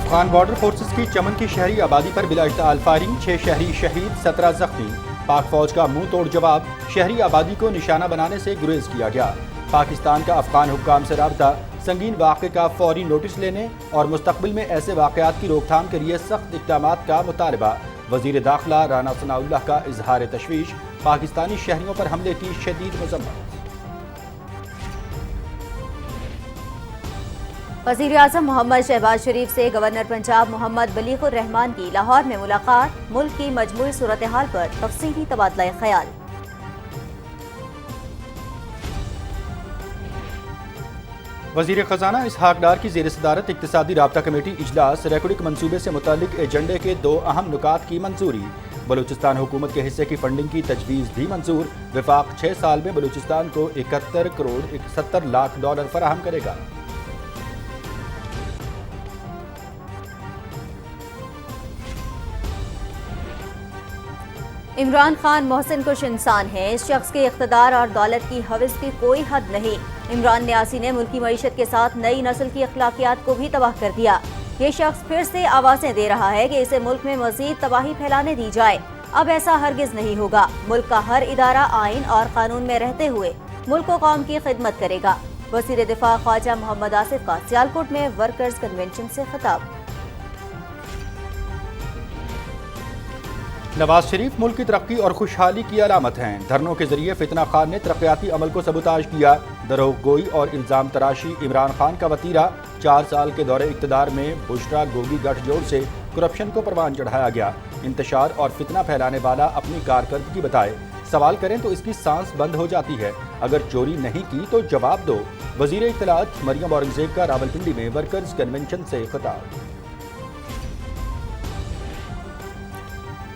Afghan border forces کی چمن کی شہری آبادی پر بلا اشتعال فائرنگ، 6 شہری شہید 17 زخمی۔ پاک فوج کا منہ توڑ جواب، شہری آبادی کو نشانہ بنانے سے گریز کیا گیا۔ پاکستان کا افغان حکام سے رابطہ، سنگین واقعے کا فوری نوٹس لینے اور مستقبل میں ایسے واقعات کی روک تھام کے لیے سخت اقدامات کا مطالبہ۔ وزیر داخلہ رانا ثناء اللہ کا اظہار تشویش، پاکستانی شہریوں پر حملے کی شدید مذمت۔ وزیراعظم محمد شہباز شریف سے گورنر پنجاب محمد بلیغ الرحمان کی لاہور میں ملاقات، ملک کی مجموعی صورتحال پر تفصیلی تبادلہ خیال۔ وزیر خزانہ اسحاق ڈار کی زیر صدارت اقتصادی رابطہ کمیٹی اجلاس، ریکوڈک منصوبے سے متعلق ایجنڈے کے 2 اہم نکات کی منظوری۔ بلوچستان حکومت کے حصے کی فنڈنگ کی تجویز بھی منظور، وفاق 6 سال میں بلوچستان کو 71 کروڑ 70 لاکھ ڈالر فراہم کرے گا۔ عمران خان محسن کش انسان ہے، اس شخص کے اقتدار اور دولت کی ہوس کی کوئی حد نہیں۔ عمران نیاسی نے ملکی معیشت کے ساتھ نئی نسل کی اخلاقیات کو بھی تباہ کر دیا۔ یہ شخص پھر سے آوازیں دے رہا ہے کہ اسے ملک میں مزید تباہی پھیلانے دی جائے۔ اب ایسا ہرگز نہیں ہوگا۔ ملک کا ہر ادارہ آئین اور قانون میں رہتے ہوئے ملک و قوم کی خدمت کرے گا۔ وزیر دفاع خواجہ محمد آصف کا سیالکوٹ میں ورکرز کنونشن سے خطاب۔ نواز شریف ملک کی ترقی اور خوشحالی کی علامت ہیں۔ دھرنوں کے ذریعے فتنہ خان نے ترقیاتی عمل کو سبوتاژ کیا۔ دروغ گوئی اور الزام تراشی عمران خان کا وتیرہ۔ 4 سال کے دور اقتدار میں بشرا گوگی گٹھ جوڑ سے کرپشن کو پروان چڑھایا گیا۔ انتشار اور فتنہ پھیلانے والا اپنی کارکردگی بتائے، سوال کریں تو اس کی سانس بند ہو جاتی ہے۔ اگر چوری نہیں کی تو جواب دو۔ وزیر اطلاعات مریم اورنگزیب کا راولپنڈی میں ورکرز کنونشن سے خطاب۔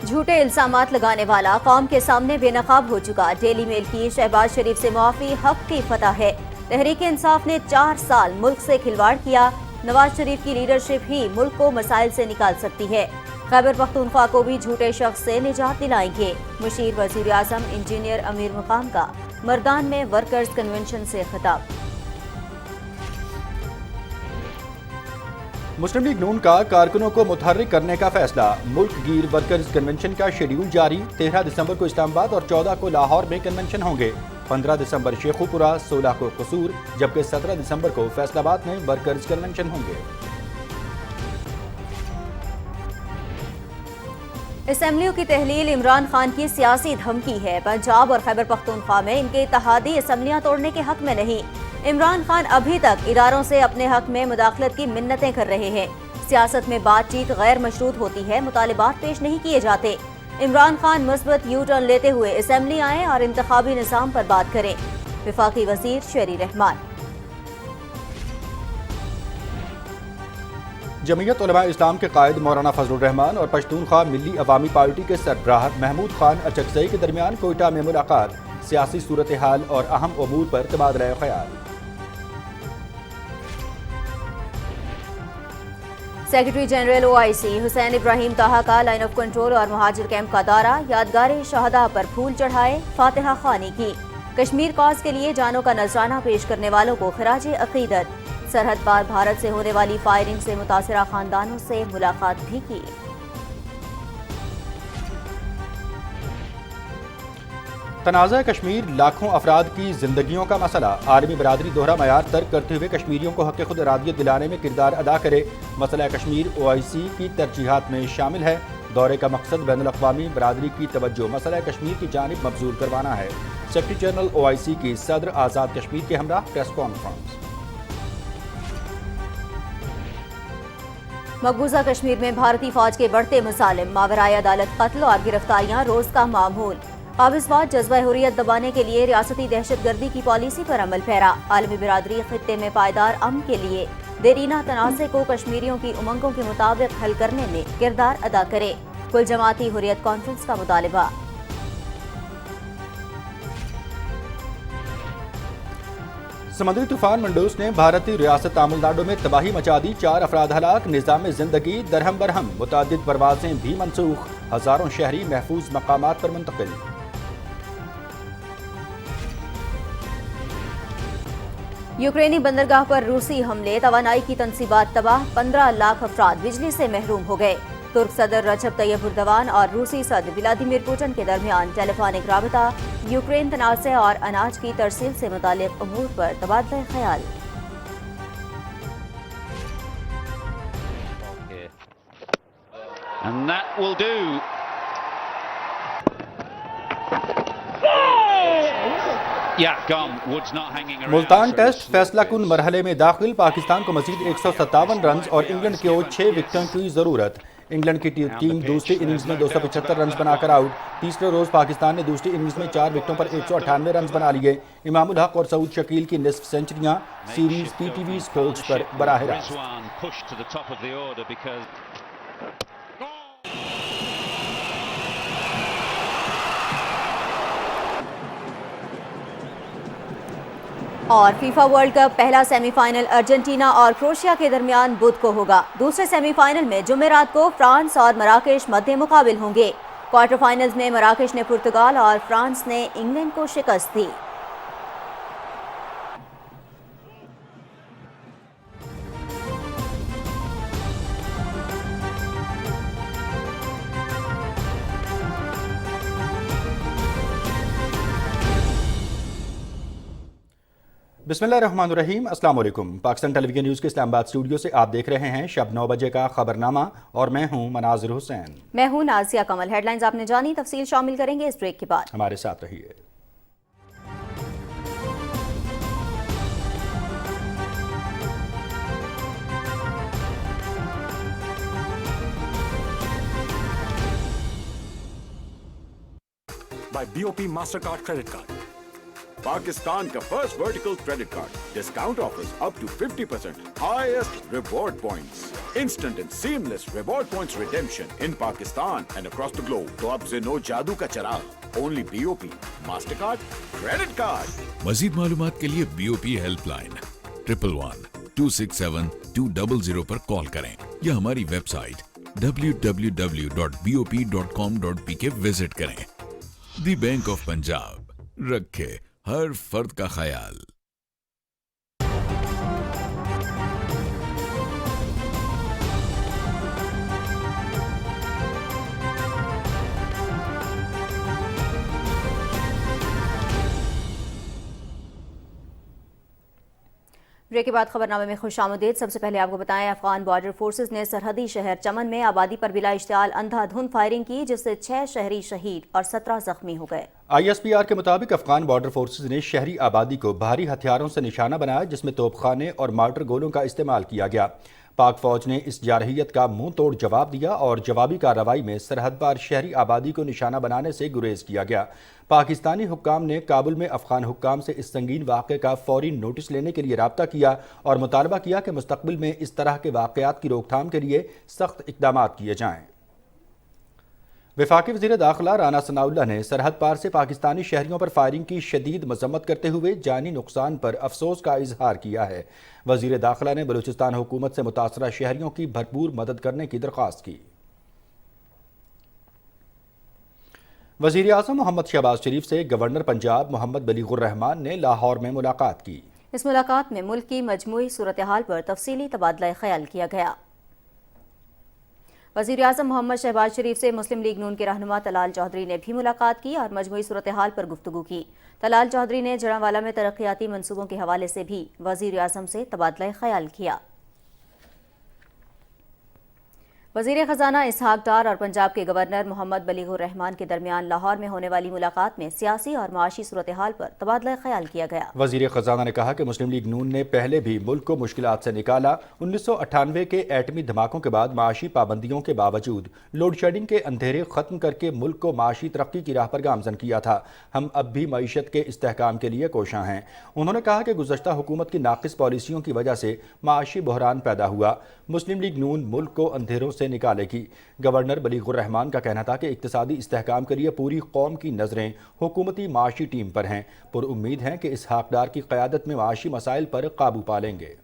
جھوٹے الزامات لگانے والا قوم کے سامنے بے نقاب ہو چکا۔ ڈیلی میل کی شہباز شریف سے معافی حق کی فتح ہے۔ تحریک انصاف نے 4 سال ملک سے کھلواڑ کیا۔ نواز شریف کی لیڈرشپ ہی ملک کو مسائل سے نکال سکتی ہے۔ خیبر پختونخوا کو بھی جھوٹے شخص سے نجات دلائیں گے۔ مشیر وزیر اعظم انجینئر امیر مقام کا مردان میں ورکرز کنونشن سے خطاب۔ مسلم لیگ نون کا کارکنوں کو متحرک کرنے کا فیصلہ۔ ملک گیر ورکرز کنونشن کا شیڈیول جاری۔ 13 دسمبر کو اسلام آباد اور 14 کو لاہور میں کنونشن ہوں گے۔ 15 دسمبر شیخوپورہ، 16 کو قصور، جبکہ 17 دسمبر کو فیصل آباد میں ورکرز کنونشن ہوں گے۔ اسمبلیوں کی تحلیل عمران خان کی سیاسی دھمکی ہے۔ پنجاب اور خیبر پختونخوا میں ان کے اتحادی اسمبلیاں توڑنے کے حق میں نہیں۔ عمران خان ابھی تک اداروں سے اپنے حق میں مداخلت کی منتیں کر رہے ہیں۔ سیاست میں بات چیت غیر مشروط ہوتی ہے، مطالبات پیش نہیں کیے جاتے۔ عمران خان مثبت یو ٹرن لیتے ہوئے اسمبلی آئیں اور انتخابی نظام پر بات کریں۔ وفاقی وزیر شیری رحمان۔ جمعیت علماء اسلام کے قائد مولانا فضل الرحمان اور پشتونخوا ملی عوامی پارٹی کے سربراہ محمود خان اچکزئی کے درمیان کوئٹہ میں ملاقات، سیاسی صورتحال اور اہم امور پر تبادلہ خیال۔ سیکرٹری جنرل OIC حسین ابراہیم طاہا کا لائن آف کنٹرول اور مہاجر کیمپ کا دورہ، یادگار شہداء پر پھول چڑھائے، فاتحہ خوانی کی۔ کشمیر کاز کے لیے جانوں کا نذرانہ پیش کرنے والوں کو خراج عقیدت۔ سرحد پار بھارت سے ہونے والی فائرنگ سے متاثرہ خاندانوں سے ملاقات بھی کی۔ تنازع کشمیر لاکھوں افراد کی زندگیوں کا مسئلہ۔ عالمی برادری دوہرا معیار ترک کرتے ہوئے کشمیریوں کو حق خود ارادیت دلانے میں کردار ادا کرے۔ مسئلہ کشمیر OIC کی ترجیحات میں شامل ہے۔ دورے کا مقصد بین الاقوامی برادری کی توجہ مسئلہ کشمیر کی جانب مبذول کروانا ہے۔ سیکرٹری جنرل OIC کی صدر آزاد کشمیر کے ہمراہ پریس کانفرنس۔ مقبوضہ کشمیر میں بھارتی فوج کے بڑھتے مظالم، ماورائے عدالت قتل اور گرفتاریاں روز کا معمول۔ قابض فوج جذبہ حریت دبانے کے لیے ریاستی دہشت گردی کی پالیسی پر عمل پیرا۔ عالمی برادری خطے میں پائیدار امن کے لیے دیرینہ تنازع کو کشمیریوں کی امنگوں کے مطابق حل کرنے میں کردار ادا کرے۔ کل جماعتی حریت کانفرنس کا مطالبہ۔ سمندری طوفان منڈوس نے بھارتی ریاست تامل ناڈو میں تباہی مچا دی، 4 افراد ہلاک، نظام زندگی درہم برہم، متعدد پروازیں بھی منسوخ، ہزاروں شہری محفوظ مقامات پر منتقل۔ यूक्रेनी बंदरगाह पर रूसी हमले, तवानाई की तंसीबात तबाह, 15 लाख अफराद बिजली से महरूम हो गए। तुर्क सदर रजब तैयब एर्दोगान और रूसी सदर व्लादिमीर पुतिन के दरमियान टेलीफोनिक राबता, यूक्रेन तनाज़े और अनाज की तरसील से मुतालिक अमूर पर तबादला ख्याल। And that will do. Yeah, gone. Wood's not hanging around. Multan so test it's फैसला slow कुन pitch. मरहले में दाखिल, पाकिस्तान को मजीद 157 रन और इंग्लैंड को 6 विकेटों की ज़रूरत। इंग्लैंड की टीम दूसरी इनिंग्स में 275 रन बनाकर आउट। तीसरे रोज पाकिस्तान ने दूसरी इनिंग्स में 4 विकेटों पर 198 रन बना लिए। इमामुल हक और सऊद शकील की निस्फ सेंचुरियां सीरीज पीटीवी स्पोर्ट्स पर बराह रास्त। Rizwan pushed to the top of the order because और फीफा वर्ल्ड कप पहला सेमीफाइनल अर्जेंटीना और क्रोएशिया के दरमियान बुध को होगा। दूसरे सेमीफाइनल में जुमेरात को फ्रांस और मराकेश मध्य मुकाबिल होंगे। क्वार्टर फाइनल्स में मराकेश ने पुर्तगाल और फ्रांस ने इंग्लैंड को शिकस्त दी। बिस्मिल्लाहिर्रहमानिर्रहीम, अस्सलाम वालेकुम। पाकिस्तान टेलीविजन न्यूज़ के इस्लामाबाद स्टूडियो से आप देख रहे हैं शब 9 बजे का खबरनामा और मैं हूं मनाजिर हुसैन। मैं हूं नाजिया कमल। हेडलाइंस आपने जानी, तफसील शामिल करेंगे इस ब्रेक के बाद। हमारे साथ रहिए। by BOP Mastercard credit card. Pakistan ka first vertical credit card. Discount offers up to 50%. Highest reward points. Instant and seamless reward points redemption in Pakistan and across the globe. तो अब से no जादू का चराग. Only BOP Mastercard credit card. मजीद मालूमात के लिए BOP helpline 111-267-200 पर call करें या हमारी वेबसाइट www.bop.com.pk विजिट करें। दी बैंक ऑफ पंजाब, रखे हर फर्द का ख्याल। ब्रेक के बाद खबरनामे में खुशामदीद। सबसे पहले आपको बताएं, अफगान बॉर्डर फोर्सेज ने सरहदी शहर चमन में आबादी पर बिला इश्तियाल अंधाधुंध फायरिंग की, जिससे 6 शहरी शहीद और 17 जख्मी हो गए। ISPR के मुताबिक अफगान बॉर्डर फोर्सेज ने शहरी आबादी को भारी हथियारों से निशाना बनाया, जिसमें तोपखाने और मार्टर गोलों का इस्तेमाल किया गया। पाक फौज ने इस जारहियत का मुंह तोड़ जवाब दिया और जवाबी कार्रवाई में सरहद पार शहरी आबादी को निशाना बनाने से गुरेज किया गया। पाकिस्तानी हुक्काम ने काबुल में अफगान हुक्काम से इस संगीन वाक़े का फौरी नोटिस लेने के लिए राब्ता किया और मुतालबा किया कि मुस्तक़बिल में इस तरह के वाक़यात की रोकथाम के लिए सख्त इक़दाम किए जाएँ। वफाकी वज़ीर दाखिला राना सनाउल्लाह ने सरहद पार से पाकिस्तानी शहरियों पर फायरिंग की शदीद मज़म्मत करते हुए जानी नुकसान पर अफसोस का इजहार किया है। वज़ीर दाखिला ने बलूचिस्तान हुकूमत से मुतासरा शहरियों की भरपूर मदद करने की दरख्वास्त की। वज़ीर आज़म मोहम्मद शहबाज शरीफ से गवर्नर पंजाब मोहम्मद बलीगुर रहमान ने लाहौर में मुलाकात की। इस मुलाकात में मुल्क की मजमूई सूरत हाल पर तफसीली तबादला ख्याल किया गया। वज़ीर आज़म मोहम्मद शहबाज शरीफ से मुस्लिम लीग नून के रहनुमा तलाल चौधरी ने भी मुलाकात की और मजमूई सूरत हाल पर गुफ्तगू की। तलाल चौधरी ने जड़ांवाला में तरक्याती मंसूबों के हवाले से भी वज़ीर आज़म से तबादला ख्याल किया। वज़ीर ख़जाना इसहाक डार और पंजाब के गवर्नर मोहम्मद बलीगुर रहमान के दरमियान लाहौर में होने वाली मुलाकात में सियासी और माशी सूरत हाल पर तबादला ख्याल किया गया। वज़ीर ख़जाना ने कहा कि मुस्लिम लीग नून ने पहले भी मुल्क को मुश्किलात से निकाला। 1998 के एटमी धमाकों के बाद माशी पाबंदियों के बावजूद लोड शेडिंग के अंधेरे ख़त्म करके मुल्क को माशी तरक्की की राह पर गामज़न किया था। हम अब भी मईशत के इस्तेहकाम के लिए कोशां हैं। उन्होंने कहा कि गुज़श्ता हुकूमत की नाक़िस पॉलिसियों की वजह से माशी बहरान पैदा हुआ। मुस्लिम लीग नून मुल्क को अंधेरों से निकालेगी। गवर्नर बलीगुर रहमान का कहना था कि इक्तिसादी इस्तेहकाम के लिए पूरी कौम की नज़रें हुकूमती माशी टीम पर हैं। पुरुम्मीद हैं कि इसहाक डार की क़यादत में माशी मसाइल पर काबू पा लेंगे।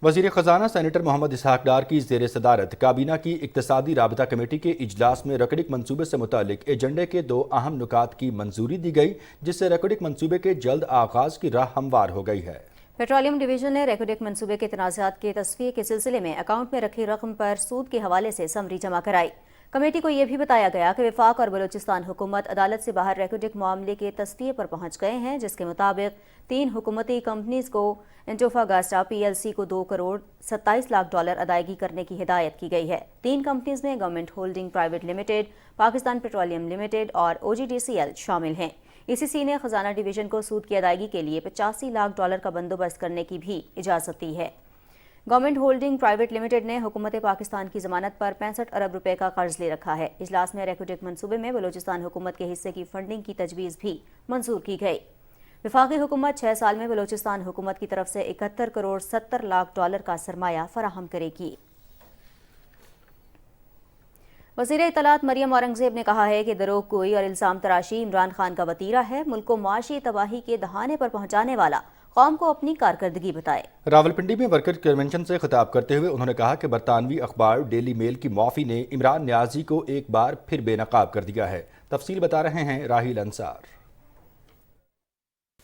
وزیر خزانہ سینیٹر محمد اسحاق ڈار کی زیر صدارت کابینہ کی اقتصادی رابطہ کمیٹی کے اجلاس میں ریکوڈک منصوبے سے متعلق ایجنڈے کے 2 اہم نکات کی منظوری دی گئی، جس سے ریکوڈک منصوبے کے جلد آغاز کی راہ ہموار ہو گئی ہے۔ پیٹرولیم ڈویژن نے ریکوڈک منصوبے کے تنازعات کے تصفیے کے سلسلے میں اکاؤنٹ میں رکھی رقم پر سود کے حوالے سے سمری جمع کرائی۔ کمیٹی کو یہ بھی بتایا گیا کہ وفاق اور بلوچستان حکومت عدالت سے باہر ریکوڈک معاملے کے تصفیے پر پہنچ گئے ہیں، جس کے مطابق 3 حکومتی کمپنیز کو انٹوفاگاسٹا PLC کو $2 کروڑ 27 لاکھ ادائیگی کرنے کی ہدایت کی گئی ہے۔ 3 کمپنیز میں government holding private limited, Pakistan petroleum limited اور OGDCL شامل ہیں۔ ECC نے خزانہ ڈویژن کو سود کی ادائیگی کے لیے $85 لاکھ کا بندوبست کرنے کی بھی اجازت دی ہے۔ گورنمنٹ ہولڈنگ پرائیویٹ لمیٹڈ نے حکومت پاکستان کی ضمانت پر 65 ارب روپے کا قرض لے رکھا ہے۔ اجلاس میں ریکوڈک منصوبے میں بلوچستان حکومت کے حصے کی فنڈنگ کی تجویز بھی منظور کی گئی۔ وفاقی حکومت 6 سال میں بلوچستان حکومت کی طرف سے 71 کروڑ 70 لاکھ کا سرمایہ فراہم کرے گی۔ وزیر اطلاعات مریم اورنگزیب نے کہا ہے کہ دروغ گوئی اور الزام تراشی عمران خان کا وتیرہ ہے۔ ملک کو معاشی تباہی کے دہانے پر پہنچانے والا قوم کو اپنی کارکردگی بتائے۔ راولپنڈی میں ورکر کنونشن سے خطاب کرتے ہوئے انہوں نے کہا کہ برطانوی اخبار ڈیلی میل کی معافی نے عمران نیازی کو ایک بار پھر بے نقاب کر دیا ہے۔ تفصیل بتا رہے ہیں راہیل انصار۔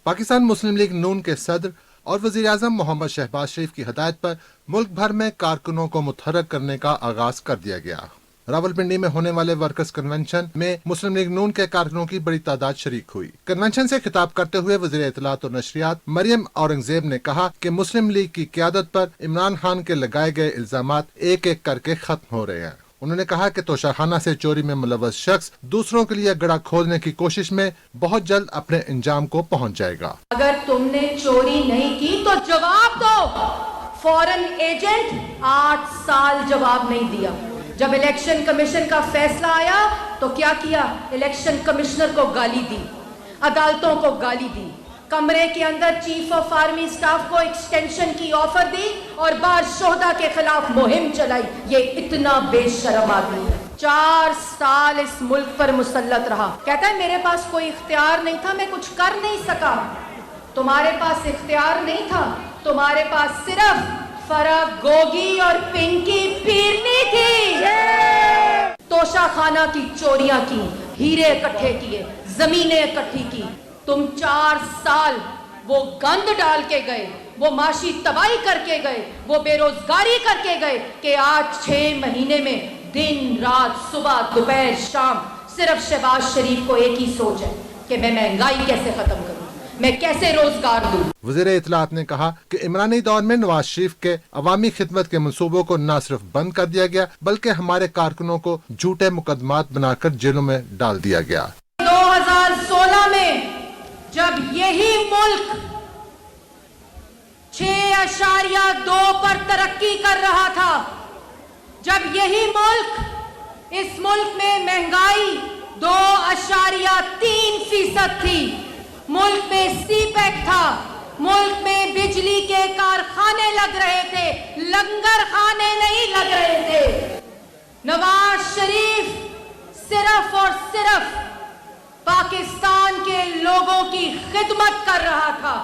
پاکستان مسلم لیگ نون کے صدر اور وزیر اعظم محمد شہباز شریف کی ہدایت پر ملک بھر میں کارکنوں کو متحرک کرنے کا آغاز کر دیا گیا۔ راولپنڈی میں ہونے والے ورکرز کنونشن میں مسلم لیگ نون کے کارکنوں کی بڑی تعداد شریک ہوئی۔ کنونشن سے خطاب کرتے ہوئے وزیر اطلاعات اور نشریات مریم اورنگزیب نے کہا کہ مسلم لیگ کی قیادت پر عمران خان کے لگائے گئے الزامات ایک ایک کر کے ختم ہو رہے ہیں۔ انہوں نے کہا کہ توشاخانہ سے چوری میں ملوث شخص دوسروں کے لیے گڑھا کھودنے کی کوشش میں بہت جلد اپنے انجام کو پہنچ جائے گا۔ اگر تم نے چوری نہیں کی تو جواب دو۔ فورن ایجنٹ 8 سال جواب نہیں دیا۔ جب الیکشن کمیشن کا فیصلہ آیا تو کیا کیا؟ الیکشن کمشنر کو گالی دی، عدالتوں کو گالی دی، کمرے کے اندر چیف آف آرمی سٹاف کو ایکسٹینشن کی آفر دی اور بار شہداء کے خلاف مہم چلائی۔ یہ اتنا بے شرم آدمی ہے۔ 4 سال اس ملک پر مسلط رہا، کہتا ہے میرے پاس کوئی اختیار نہیں تھا، میں کچھ کر نہیں سکا۔ تمہارے پاس اختیار نہیں تھا، تمہارے پاس صرف فرا گوگی اور پنکی پیرنی تھی۔ توشا خانہ کی چوریاں کی، ہیرے اکٹھے کیے، زمینیں اکٹھی کی۔ تم 4 سال وہ گند ڈال کے گئے، وہ معاشی تباہی کر کے گئے، وہ بے روزگاری کر کے گئے کہ آج 6 مہینے میں دن رات صبح دوپہر شام صرف شہباز شریف کو ایک ہی سوچ ہے کہ میں مہنگائی کیسے ختم کروں، میں کیسے روزگار دوں۔ وزیر اطلاعات نے کہا کہ عمرانی دور میں نواز شریف کے عوامی خدمت کے منصوبوں کو نہ صرف بند کر دیا گیا بلکہ ہمارے کارکنوں کو جھوٹے مقدمات بنا کر جیلوں میں ڈال دیا گیا۔ 2016 میں جب یہی ملک 6.2 پر ترقی کر رہا تھا، جب یہی ملک، اس ملک میں مہنگائی 2.3% تھی، ملک میں سی پیک تھا، ملک میں بجلی کے کارخانے لگ رہے تھے، لنگر خانے نہیں لگ رہے تھے، نواز شریف صرف اور صرف پاکستان کے لوگوں کی خدمت کر رہا تھا،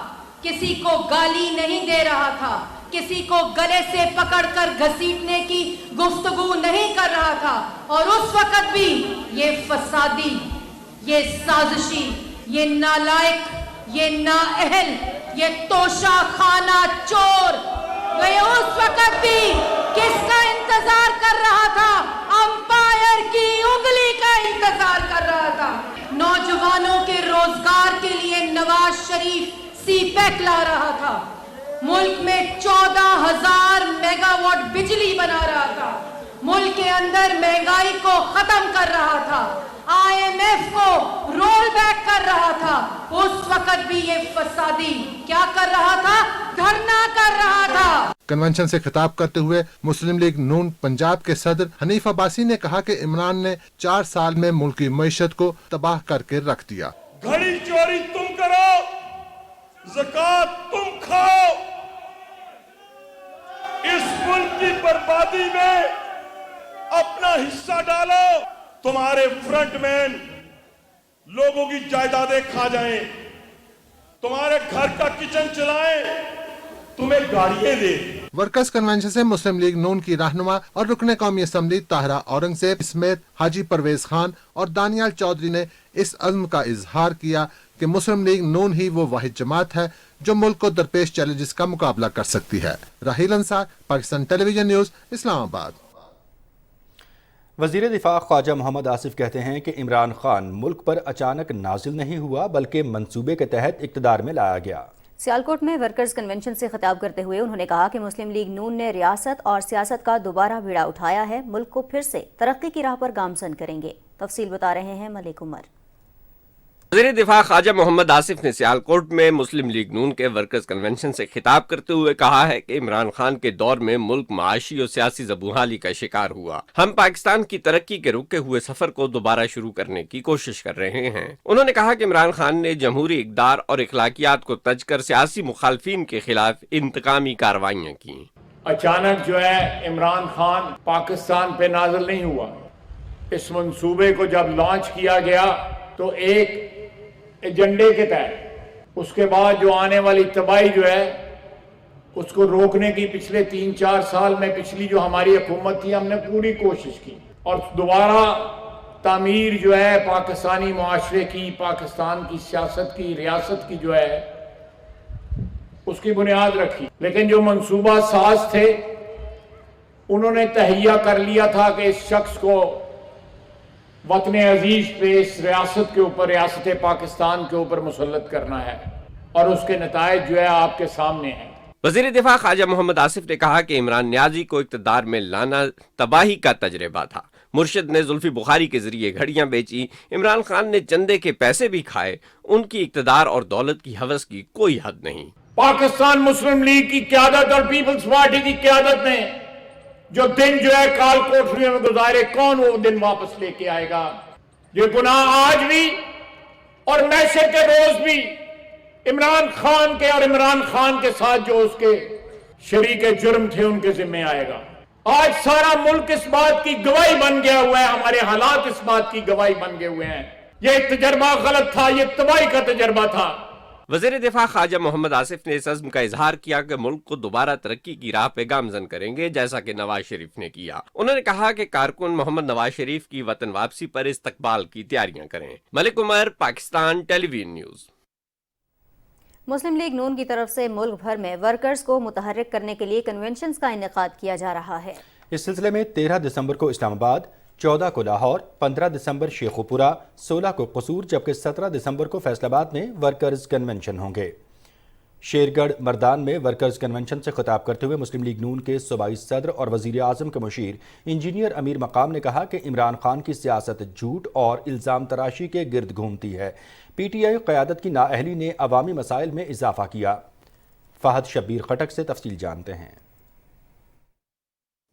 کسی کو گالی نہیں دے رہا تھا، کسی کو گلے سے پکڑ کر گھسیٹنے کی گفتگو نہیں کر رہا تھا۔ اور اس وقت بھی یہ فسادی، یہ سازشی، یہ نالائق، یہ نااہل، یہ توشا خانہ چور، وہ اس وقت بھی کس کا انتظار کر رہا تھا؟ امپائر کی انگلی کا انتظار کر رہا تھا۔ نوجوانوں کے روزگار کے لیے نواز شریف سی پیک لا رہا تھا، ملک میں 14,000 میگا واٹ بجلی بنا رہا تھا، ملک کے اندر مہنگائی کو ختم کر رہا تھا، IMF کو رول بیک کر رہا تھا۔ اس وقت بھی یہ فسادی کیا کر رہا تھا؟ دھرنا کر رہا تھا۔ کنونشن سے خطاب کرتے ہوئے مسلم لیگ نون پنجاب کے صدر حنیف عباسی نے کہا کہ عمران نے 4 سال میں ملکی معیشت کو تباہ کر کے رکھ دیا۔ گھڑی چوری تم کرو، زکوٰۃ تم کھاؤ، اس ملک کی بربادی میں اپنا حصہ ڈالو۔ تمہارے فرنٹ مین لوگوں کی جائیدادیں کھا جائیں، تمہارے گھر کا کچن چلائیں، تمہیں گاڑیاں دے، वर्कर्स कन्वेंशन से मुस्लिम लीग नून की रहनुमा और रुकने कौमी असम्बली ताहिरा औरंगजेब समेत हाजी परवेज खान और दानियाल चौधरी ने इस अज़्म का इजहार किया कि मुस्लिम लीग नून ही वो वाहिद जमात है जो मुल्क को दरपेश चैलेंजेस का मुकाबला कर सकती है। राहील अंसार, पाकिस्तान टेलीविजन न्यूज़, इस्लामाबाद। वज़ीर दिफा ख्वाजा मोहम्मद आसिफ कहते हैं कि इमरान खान मुल्क पर अचानक नाजिल नहीं हुआ बल्कि मंसूबे के तहत इक़्तिदार में लाया गया। सियालकोट में वर्कर्स कन्वेंशन से खिताब करते हुए उन्होंने कहा कि मुस्लिम लीग नून ने रियासत और सियासत का दोबारा बीड़ा उठाया है, मुल्क को फिर से तरक्की की राह पर गामजन करेंगे। तफसील बता रहे हैं मलिक उमर। वज़ीर दिफा ख्वाजा मोहम्मद आसिफ ने सियालकोट में मुस्लिम लीग नून के वर्कर्स कन्वेंशन से खिताब करते हुए कहा है कि इमरान खान के दौर में मुल्क माशी और सियासी ज़बूहाली का शिकार हुआ। हम पाकिस्तान की तरक्की के रुके हुए सफर को दोबारा शुरू करने की कोशिश कर रहे हैं। उन्होंने कहा कि इमरान खान ने जमहूरी इक़्तिदार और इखलाकियात को तज कर सियासी मुखालफिन के खिलाफ इंतकामी कार्रवाइयाँ की। अचानक जो है इमरान खान पाकिस्तान पे नाज़िल नहीं हुआ। इस मंसूबे को जब लॉन्च किया गया तो एक एजेंडे के तहत, उसके बाद जो आने वाली तबाही जो है उसको रोकने की पिछले 3-4 साल में पिछली जो हमारी हुकूमत थी हमने पूरी कोशिश की और दोबारा तामीर जो है पाकिस्तानी मुआशरे की, पाकिस्तान की सियासत की, रियासत की जो है उसकी बुनियाद रखी। लेकिन जो मंसूबा साज थे उन्होंने तहैया कर लिया था कि इस शख्स को वतन अजीज पे, इस रियासत के ऊपर, रियासत पाकिस्तान के ऊपर मुसल्लत करना है और उसके नतायज जो है आपके सामने हैं। वज़ीर दिफा ख्वाजा मोहम्मद आसिफ ने कहा कि इमरान न्याजी को इक़्तिदार में लाना तबाही का तजर्बा था। मुर्शिद ने जुल्फी बुखारी के जरिए घड़ियां बेची, इमरान खान ने चंदे के पैसे भी खाए। उनकी इक़्तिदार और दौलत की हवस की कोई हद नहीं। पाकिस्तान मुस्लिम लीग की क़यादत और पीपल्स पार्टी की क़यादत ने जो दिन जो है काल कोठरियों में गुजारे, कौन वो दिन वापस लेके आएगा? ये गुनाह आज भी और मैशर के रोज भी इमरान खान के और इमरान खान के साथ जो उसके शरीक जुर्म थे उनके जिम्मे आएगा। आज सारा मुल्क इस बात की गवाही बन गया हुआ है, हमारे हालात इस बात की गवाही बन गए हुए हैं। ये तजर्बा गलत था, ये तबाही का तजर्बा था। वज़ीर दिफा ख्वाजा मोहम्मद आसिफ ने इस अज़्म का इजहार किया कि मुल्क को दोबारा तरक्की की राह पे गामजन करेंगे, जैसा कि नवाज शरीफ ने किया। उन्होंने कहा कि कारकुन मोहम्मद नवाज शरीफ की वतन वापसी पर इस्तकबाल की तैयारियां करें। Malik Umar, Pakistan Television News. Muslim League Noon की तरफ से मुल्क भर में वर्कर्स को मुतहर्रिक करने के लिए कन्वेंशन का इनेकाद किया जा रहा है। इस सिलसिले में 13 दिसंबर को इस्लामाबाद, 14 को लाहौर, 15 दिसंबर शेखुपुरा, 16 को कसूर जबकि 17 दिसंबर को फैसलाबाद में वर्कर्स कन्वेंशन होंगे। शेरगढ़ मर्दान में वर्कर्स कन्वेंशन से खिताब करते हुए मुस्लिम लीग नून के सूबाई सदर और वज़ीर आज़म के मुशीर इंजीनियर अमीर मकाम ने कहा कि इमरान खान की सियासत झूठ और इल्ज़ाम तराशी के गिर्द घूमती है। PTI क़यादत की नाअहली ने अवामी मसाइल में इजाफा किया। फ़हद शब्बीर खटक से तफसील जानते हैं।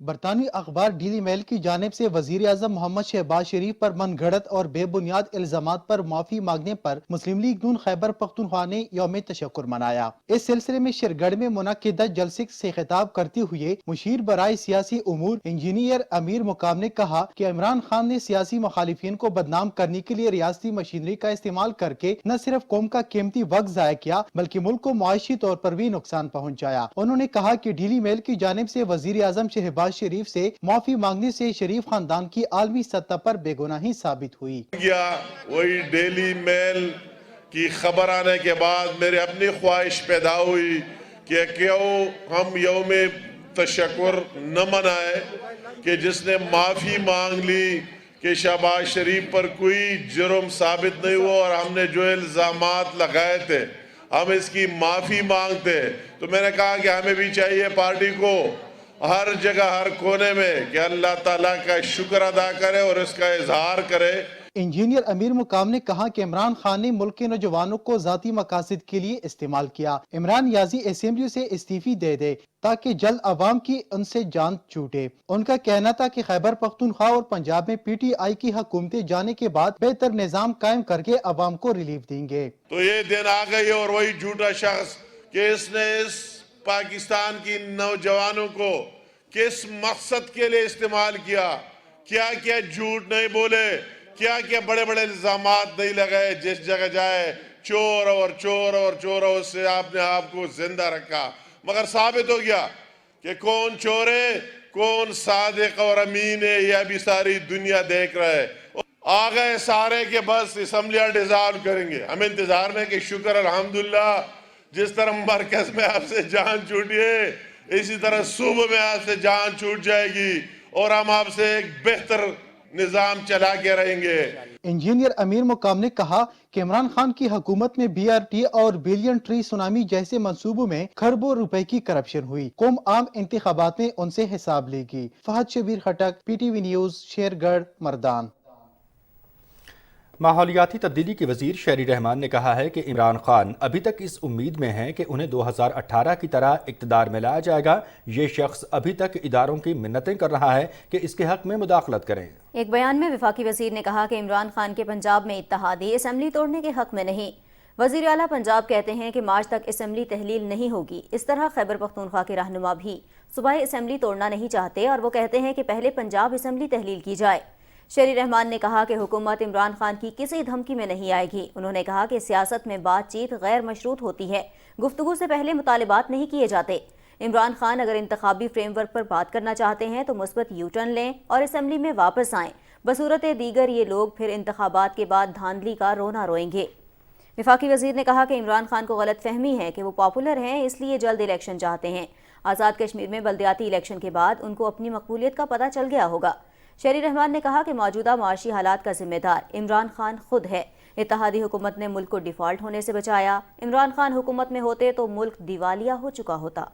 बरतानवी अखबार डेली मेल की जानिब से वजीर आज़म मोहम्मद शहबाज शरीफ पर मनगढ़ंत और बेबुनियाद इल्जामात पर माफी मांगने पर मुस्लिम लीग नून खैबर पख्तूनख्वा ने यौम तशक्कुर मनाया। इस सिलसिले में शेरगढ़ में मुनक्किदा जलसे से खिताब करते हुए मुशीर बराए सियासी उमूर इंजीनियर अमीर मुकाम ने कहा कि इमरान खान ने सियासी मुखालिफिन को बदनाम करने के लिए रियासती मशीनरी का इस्तेमाल करके न सिर्फ कौम का कीमती वक्त जाया किया बल्कि मुल्क को मुआशी तौर पर भी नुकसान पहुँचाया। उन्होंने कहा कि डेली मेल की जानिब से वजीर आज़म शहबाज शरीफ से माफी मांगने से शरीफ खानदान की आलमी सतह पर बेगुनाही साबित हुई। वही डेली मेल की खबर आने के बाद मेरी अपनी ख्वाहिश पैदा हुई कि क्यों हम यौम तशक्कुर न मनाए कि जिसने माफी मांग ली कि शहबाज शरीफ पर कोई जुर्म साबित नहीं हुआ और हमने जो इल्जामात लगाए थे हम इसकी माफी मांगते। तो मैंने कहा कि हमें भी चाहिए पार्टी को हर जगह हर कोने में कि अल्लाह ताला का शुक्र अदा करे और इसका इजहार करे। इंजीनियर अमीर मुकाम ने कहा कि इमरान खान ने मुल्क के नौजवानों को जाती मकासद के लिए इस्तेमाल किया। इमरान याजी असेंबली से इस्तीफी दे दे ताकि जल्द अवाम की उनसे जान छूटे। उनका कहना था कि खैबर पख्तूनख्वा और पंजाब में PTI की हुकूमतें जाने के बाद बेहतर निजाम कायम करके अवाम को रिलीफ देंगे। तो ये दिन आ गई और वही झूठा शख्स कि इसने इस पाकिस्तान की नौजवानों को किस मकसद के लिए इस्तेमाल किया, क्या क्या झूठ नहीं बोले, क्या क्या बड़े बड़े इल्जामात नहीं लगाए। जिस जगह जाए चोर और चोर और चोर, उससे आपने आपको जिंदा रखा मगर साबित हो गया کہ کون چور ہے کون صادق اور امین ہے، یہ ابھی ساری دنیا دیکھ رہا ہے۔ آ گئے سارے کہ بس اسمبلیاں ڈیزالو کریں گے، ہم انتظار میں کہ شکر الحمدللہ جس طرح مرکز میں آپ سے جان چھوٹی ہے اسی طرح صوبہ میں آپ سے جان چھوٹ جائے گی اور ہم آپ سے ایک بہتر نظام چلا کے رہیں گے۔ انجینئر امیر مقام نے کہا کہ عمران خان کی حکومت میں BRT اور بلین ٹری سونامی جیسے منصوبوں میں کھربوں روپے کی کرپشن ہوئی، قوم عام انتخابات میں ان سے حساب لے گی۔ فہد شبیر خٹک، PTV نیوز، شیر گڑھ، مردان۔ ماحولیاتی تبدیلی کے وزیر شہری رحمان نے کہا ہے کہ عمران خان ابھی تک اس امید میں ہیں کہ انہیں 2018 کی طرح اقتدار میں لایا جائے گا۔ یہ شخص ابھی تک اداروں کی منتیں کر رہا ہے کہ اس کے حق میں مداخلت کریں۔ ایک بیان میں وفاقی وزیر نے کہا کہ عمران خان کے پنجاب میں اتحادی اسمبلی توڑنے کے حق میں نہیں۔ وزیر اعلیٰ پنجاب کہتے ہیں کہ مارچ تک اسمبلی تحلیل نہیں ہوگی۔ اس طرح خیبر پختونخوا کے رہنما بھی صوبائی اسمبلی توڑنا نہیں چاہتے اور وہ کہتے ہیں کہ پہلے پنجاب اسمبلی تحلیل کی جائے۔ شہری رحمان نے کہا کہ حکومت عمران خان کی کسی دھمکی میں نہیں آئے گی۔ انہوں نے کہا کہ سیاست میں بات چیت غیر مشروط ہوتی ہے، گفتگو سے پہلے مطالبات نہیں کیے جاتے۔ عمران خان اگر انتخابی فریم ورک پر بات کرنا چاہتے ہیں تو مثبت یو ٹرن لیں اور اسمبلی میں واپس آئیں، بصورت دیگر یہ لوگ پھر انتخابات کے بعد دھاندلی کا رونا روئیں گے۔ وفاقی وزیر نے کہا کہ عمران خان کو غلط فہمی ہے کہ وہ پاپولر ہیں اس لیے جلد الیکشن چاہتے ہیں۔ آزاد کشمیر میں بلدیاتی الیکشن کے بعد ان کو اپنی مقبولیت کا پتہ چل گیا ہوگا۔ شہری رحمان نے کہا کہ موجودہ معاشی حالات کا ذمہ دار عمران خان خود ہے۔ اتحادی حکومت نے ملک کو ڈیفالٹ ہونے سے بچایا، عمران خان حکومت میں ہوتے تو ملک دیوالیہ ہو چکا ہوتا۔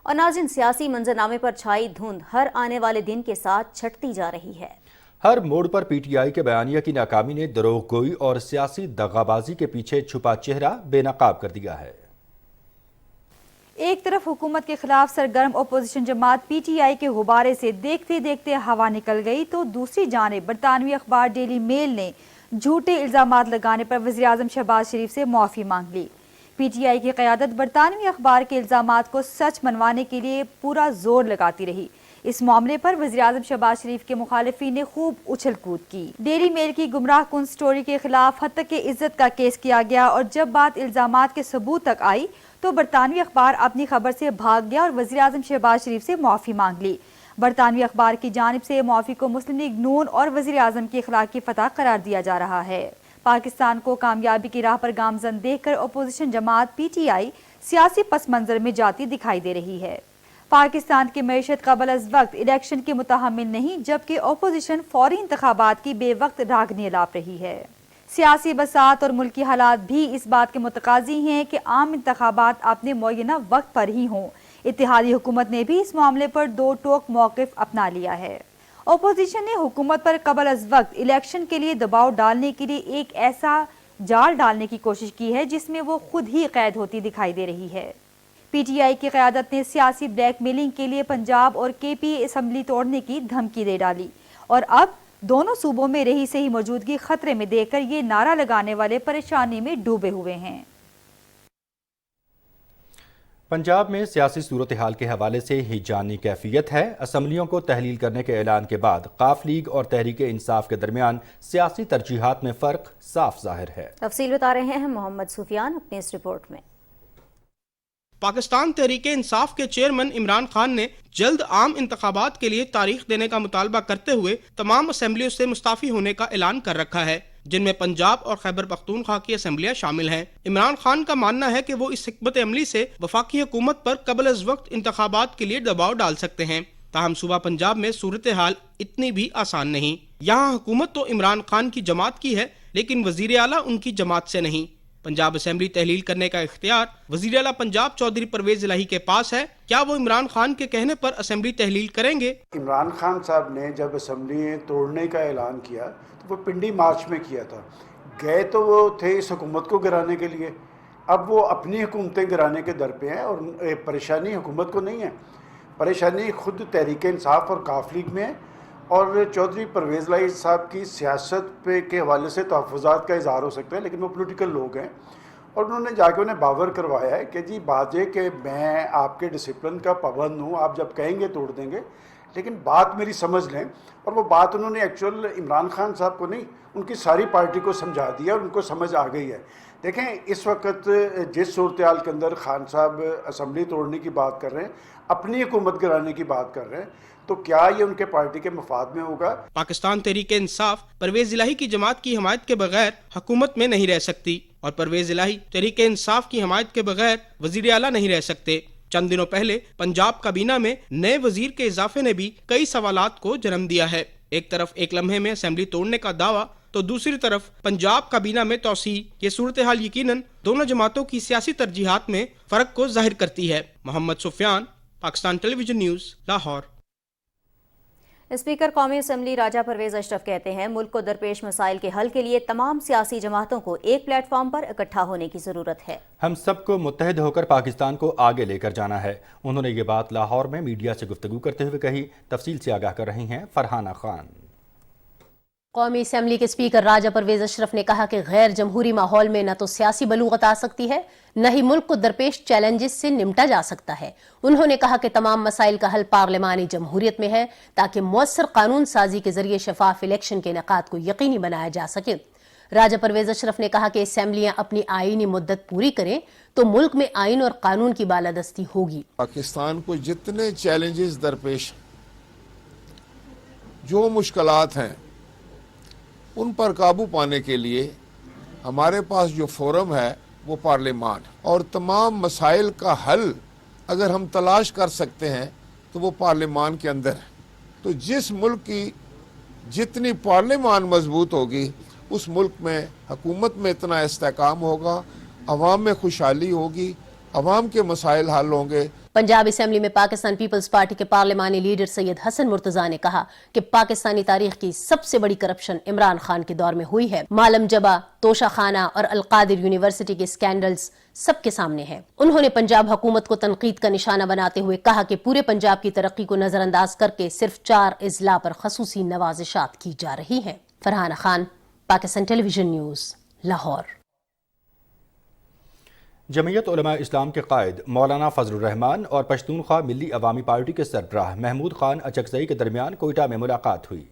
اور ناظرین، سیاسی منظرنامے پر چھائی دھند ہر آنے والے دن کے ساتھ چھٹتی جا رہی ہے۔ ہر موڑ پر PTI کے بیانیہ کی ناکامی نے دروغ گوئی اور سیاسی دغابازی کے پیچھے چھپا چہرہ بے نقاب کر دیا ہے۔ ایک طرف حکومت کے خلاف سرگرم اپوزیشن جماعت PTI کے غبارے سے دیکھتے دیکھتے ہوا نکل گئی تو دوسری جانب برطانوی اخبار ڈیلی میل نے جھوٹے الزامات لگانے پر وزیراعظم شہباز شریف سے معافی مانگ لی۔ PTI کی قیادت برطانوی اخبار کے الزامات کو سچ منوانے کے لیے پورا زور لگاتی رہی۔ اس معاملے پر وزیراعظم شہباز شریف کے مخالفین نے خوب اچھل کود کی۔ ڈیلی میل کی گمراہ کن سٹوری کے خلاف حد تک عزت کا کیس کیا گیا اور جب بات الزامات کے ثبوت تک آئی تو برطانوی اخبار اپنی خبر سے بھاگ گیا اور وزیراعظم شہباز شریف سے معافی مانگ لی۔ برطانوی اخبار کی جانب سے معافی کو مسلم لیگ نون اور وزیراعظم کی اخلاقی فتح قرار دیا جا رہا ہے۔ پاکستان کو کامیابی کی راہ پر گامزن دیکھ کر اپوزیشن جماعت PTI سیاسی پس منظر میں جاتی دکھائی دے رہی ہے۔ پاکستان کی معیشت قبل از وقت الیکشن کی متحمل نہیں، جبکہ اپوزیشن فوری انتخابات کی بے وقت راگنی الاپ رہی ہے۔ سیاسی بساط اور ملکی حالات بھی اس بات کے متقاضی ہیں کہ عام انتخابات اپنے معینہ وقت پر ہی ہوں۔ اتحادی حکومت نے بھی اس معاملے پر دو ٹوک موقف اپنا لیا ہے۔ اپوزیشن نے حکومت پر قبل از وقت الیکشن کے لیے دباؤ ڈالنے کے لیے ایک ایسا جال ڈالنے کی کوشش کی ہے جس میں وہ خود ہی قید ہوتی دکھائی دے رہی ہے۔ PTI کی قیادت نے سیاسی بلیک میلنگ کے لیے پنجاب اور KP اسمبلی توڑنے کی دھمکی دے ڈالی اور اب دونوں صوبوں میں رہی سہی موجودگی خطرے میں دیکھ کر یہ نعرہ لگانے والے پریشانی میں ڈوبے ہوئے ہیں۔ پنجاب میں سیاسی صورتحال کے حوالے سے ہیجانی کیفیت ہے۔ اسمبلیوں کو تحلیل کرنے کے اعلان کے بعد ق لیگ اور تحریک انصاف کے درمیان سیاسی ترجیحات میں فرق صاف ظاہر ہے۔ تفصیل بتا رہے ہیں محمد سفیان اپنی اس رپورٹ میں۔ پاکستان تحریک انصاف کے چیئرمین عمران خان نے جلد عام انتخابات کے لیے تاریخ دینے کا مطالبہ کرتے ہوئے تمام اسمبلیوں سے مستعفی ہونے کا اعلان کر رکھا ہے، جن میں پنجاب اور خیبر پختونخوا کی اسمبلیاں شامل ہیں۔ عمران خان کا ماننا ہے کہ وہ اس حکمت عملی سے وفاقی حکومت پر قبل از وقت انتخابات کے لیے دباؤ ڈال سکتے ہیں، تاہم صوبہ پنجاب میں صورتحال اتنی بھی آسان نہیں۔ یہاں حکومت تو عمران خان کی جماعت کی ہے لیکن وزیر اعلیٰ ان کی جماعت سے نہیں۔ پنجاب اسمبلی تحلیل کرنے کا اختیار وزیر اعلیٰ پنجاب چودھری پرویز الہی کے پاس ہے۔ کیا وہ عمران خان کے کہنے پر اسمبلی تحلیل کریں گے؟ عمران خان صاحب نے جب اسمبلی توڑنے کا اعلان کیا تو وہ پنڈی مارچ میں کیا تھا، گئے تو وہ تھے اس حکومت کو گرانے کے لیے، اب وہ اپنی حکومتیں گرانے کے در پہ ہیں اور پریشانی حکومت کو نہیں ہے، پریشانی خود تحریک انصاف اور ق لیگ میں ہے اور چودھری پرویز الہی صاحب کی سیاست پہ کے حوالے سے تحفظات کا اظہار ہو سکتا ہے، لیکن وہ پولیٹیکل لوگ ہیں اور انہوں نے جا کے انہیں باور کروایا ہے کہ جی بات یہ کہ میں آپ کے ڈسپلن کا پابند ہوں، آپ جب کہیں گے توڑ دیں گے، لیکن بات میری سمجھ لیں، اور وہ بات انہوں نے ایکچوئل عمران خان صاحب کو نہیں، ان کی ساری پارٹی کو سمجھا دیا اور ان کو سمجھ آ گئی ہے. دیکھیں اس وقت جس صورتحال کے اندر خان صاحب اسمبلی توڑنے کی بات کر رہے ہیں، اپنی حکومت گرانے کی بات کر رہے ہیں، تو کیا یہ ان کے پارٹی کے مفاد میں ہوگا؟ پاکستان تحریک انصاف پرویز الہی کی جماعت کی حمایت کے بغیر حکومت میں نہیں رہ سکتی، اور پرویز الہی تحریک انصاف کی حمایت کے بغیر وزیر اعلیٰ نہیں رہ سکتے. چند دنوں پہلے پنجاب کابینہ میں نئے وزیر کے اضافے نے بھی کئی سوالات کو جنم دیا ہے. ایک طرف ایک لمحے میں اسمبلی توڑنے کا دعویٰ، تو دوسری طرف پنجاب کابینہ میں توسیع. یہ صورتحال یقیناً دونوں جماعتوں کی سیاسی ترجیحات میں فرق کو ظاہر کرتی ہے. محمد سفیان، پاکستان ٹیلی ویژن نیوز، لاہور. اسپیکر قومی اسمبلی راجہ پرویز اشرف کہتے ہیں ملک کو درپیش مسائل کے حل کے لیے تمام سیاسی جماعتوں کو ایک پلیٹ فارم پر اکٹھا ہونے کی ضرورت ہے. ہم سب کو متحد ہو کر پاکستان کو آگے لے کر جانا ہے. انہوں نے یہ بات لاہور میں میڈیا سے گفتگو کرتے ہوئے کہی. تفصیل سے آگاہ کر رہی ہیں فرحانہ خان. قومی اسمبلی کے اسپیکر راجہ پرویز اشرف نے کہا کہ غیر جمہوری ماحول میں نہ تو سیاسی بلوغت آ سکتی ہے، نہ ہی ملک کو درپیش چیلنجز سے نمٹا جا سکتا ہے. انہوں نے کہا کہ تمام مسائل کا حل پارلیمانی جمہوریت میں ہے تاکہ مؤثر قانون سازی کے ذریعے شفاف الیکشن کے انعقاد کو یقینی بنایا جا سکے. راجہ پرویز اشرف نے کہا کہ اسمبلیاں اپنی آئینی مدت پوری کریں تو ملک میں آئین اور قانون کی بالادستی ہوگی. پاکستان کو جتنے چیلنجز درپیش، جو مشکلات ہیں، ان پر قابو پانے کے لیے ہمارے پاس جو فورم ہے وہ پارلیمان، اور تمام مسائل کا حل اگر ہم تلاش کر سکتے ہیں تو وہ پارلیمان کے اندر ہے. تو جس ملک کی جتنی پارلیمان مضبوط ہوگی اس ملک میں حکومت میں اتنا استحکام ہوگا، عوام میں خوشحالی ہوگی، عوام کے مسائل حل ہوں گے. پنجاب اسمبلی میں پاکستان پیپلز پارٹی کے پارلیمانی لیڈر سید حسن مرتضیٰ نے کہا کہ پاکستانی تاریخ کی سب سے بڑی کرپشن عمران خان کے دور میں ہوئی ہے. مالم جبا، توشہ خانہ اور القادر یونیورسٹی کے سکینڈلز سب کے سامنے ہیں. انہوں نے پنجاب حکومت کو تنقید کا نشانہ بناتے ہوئے کہا کہ پورے پنجاب کی ترقی کو نظر انداز کر کے صرف 4 اضلاع پر خصوصی نوازشات کی جا رہی ہیں. فرحانہ خان، پاکستان ٹیلی ویژن نیوز، لاہور. جمعیت علماء اسلام کے قائد مولانا فضل الرحمان اور پشتونخوا ملی عوامی پارٹی کے سربراہ محمود خان اچکزئی کے درمیان کوئٹہ میں ملاقات ہوئی.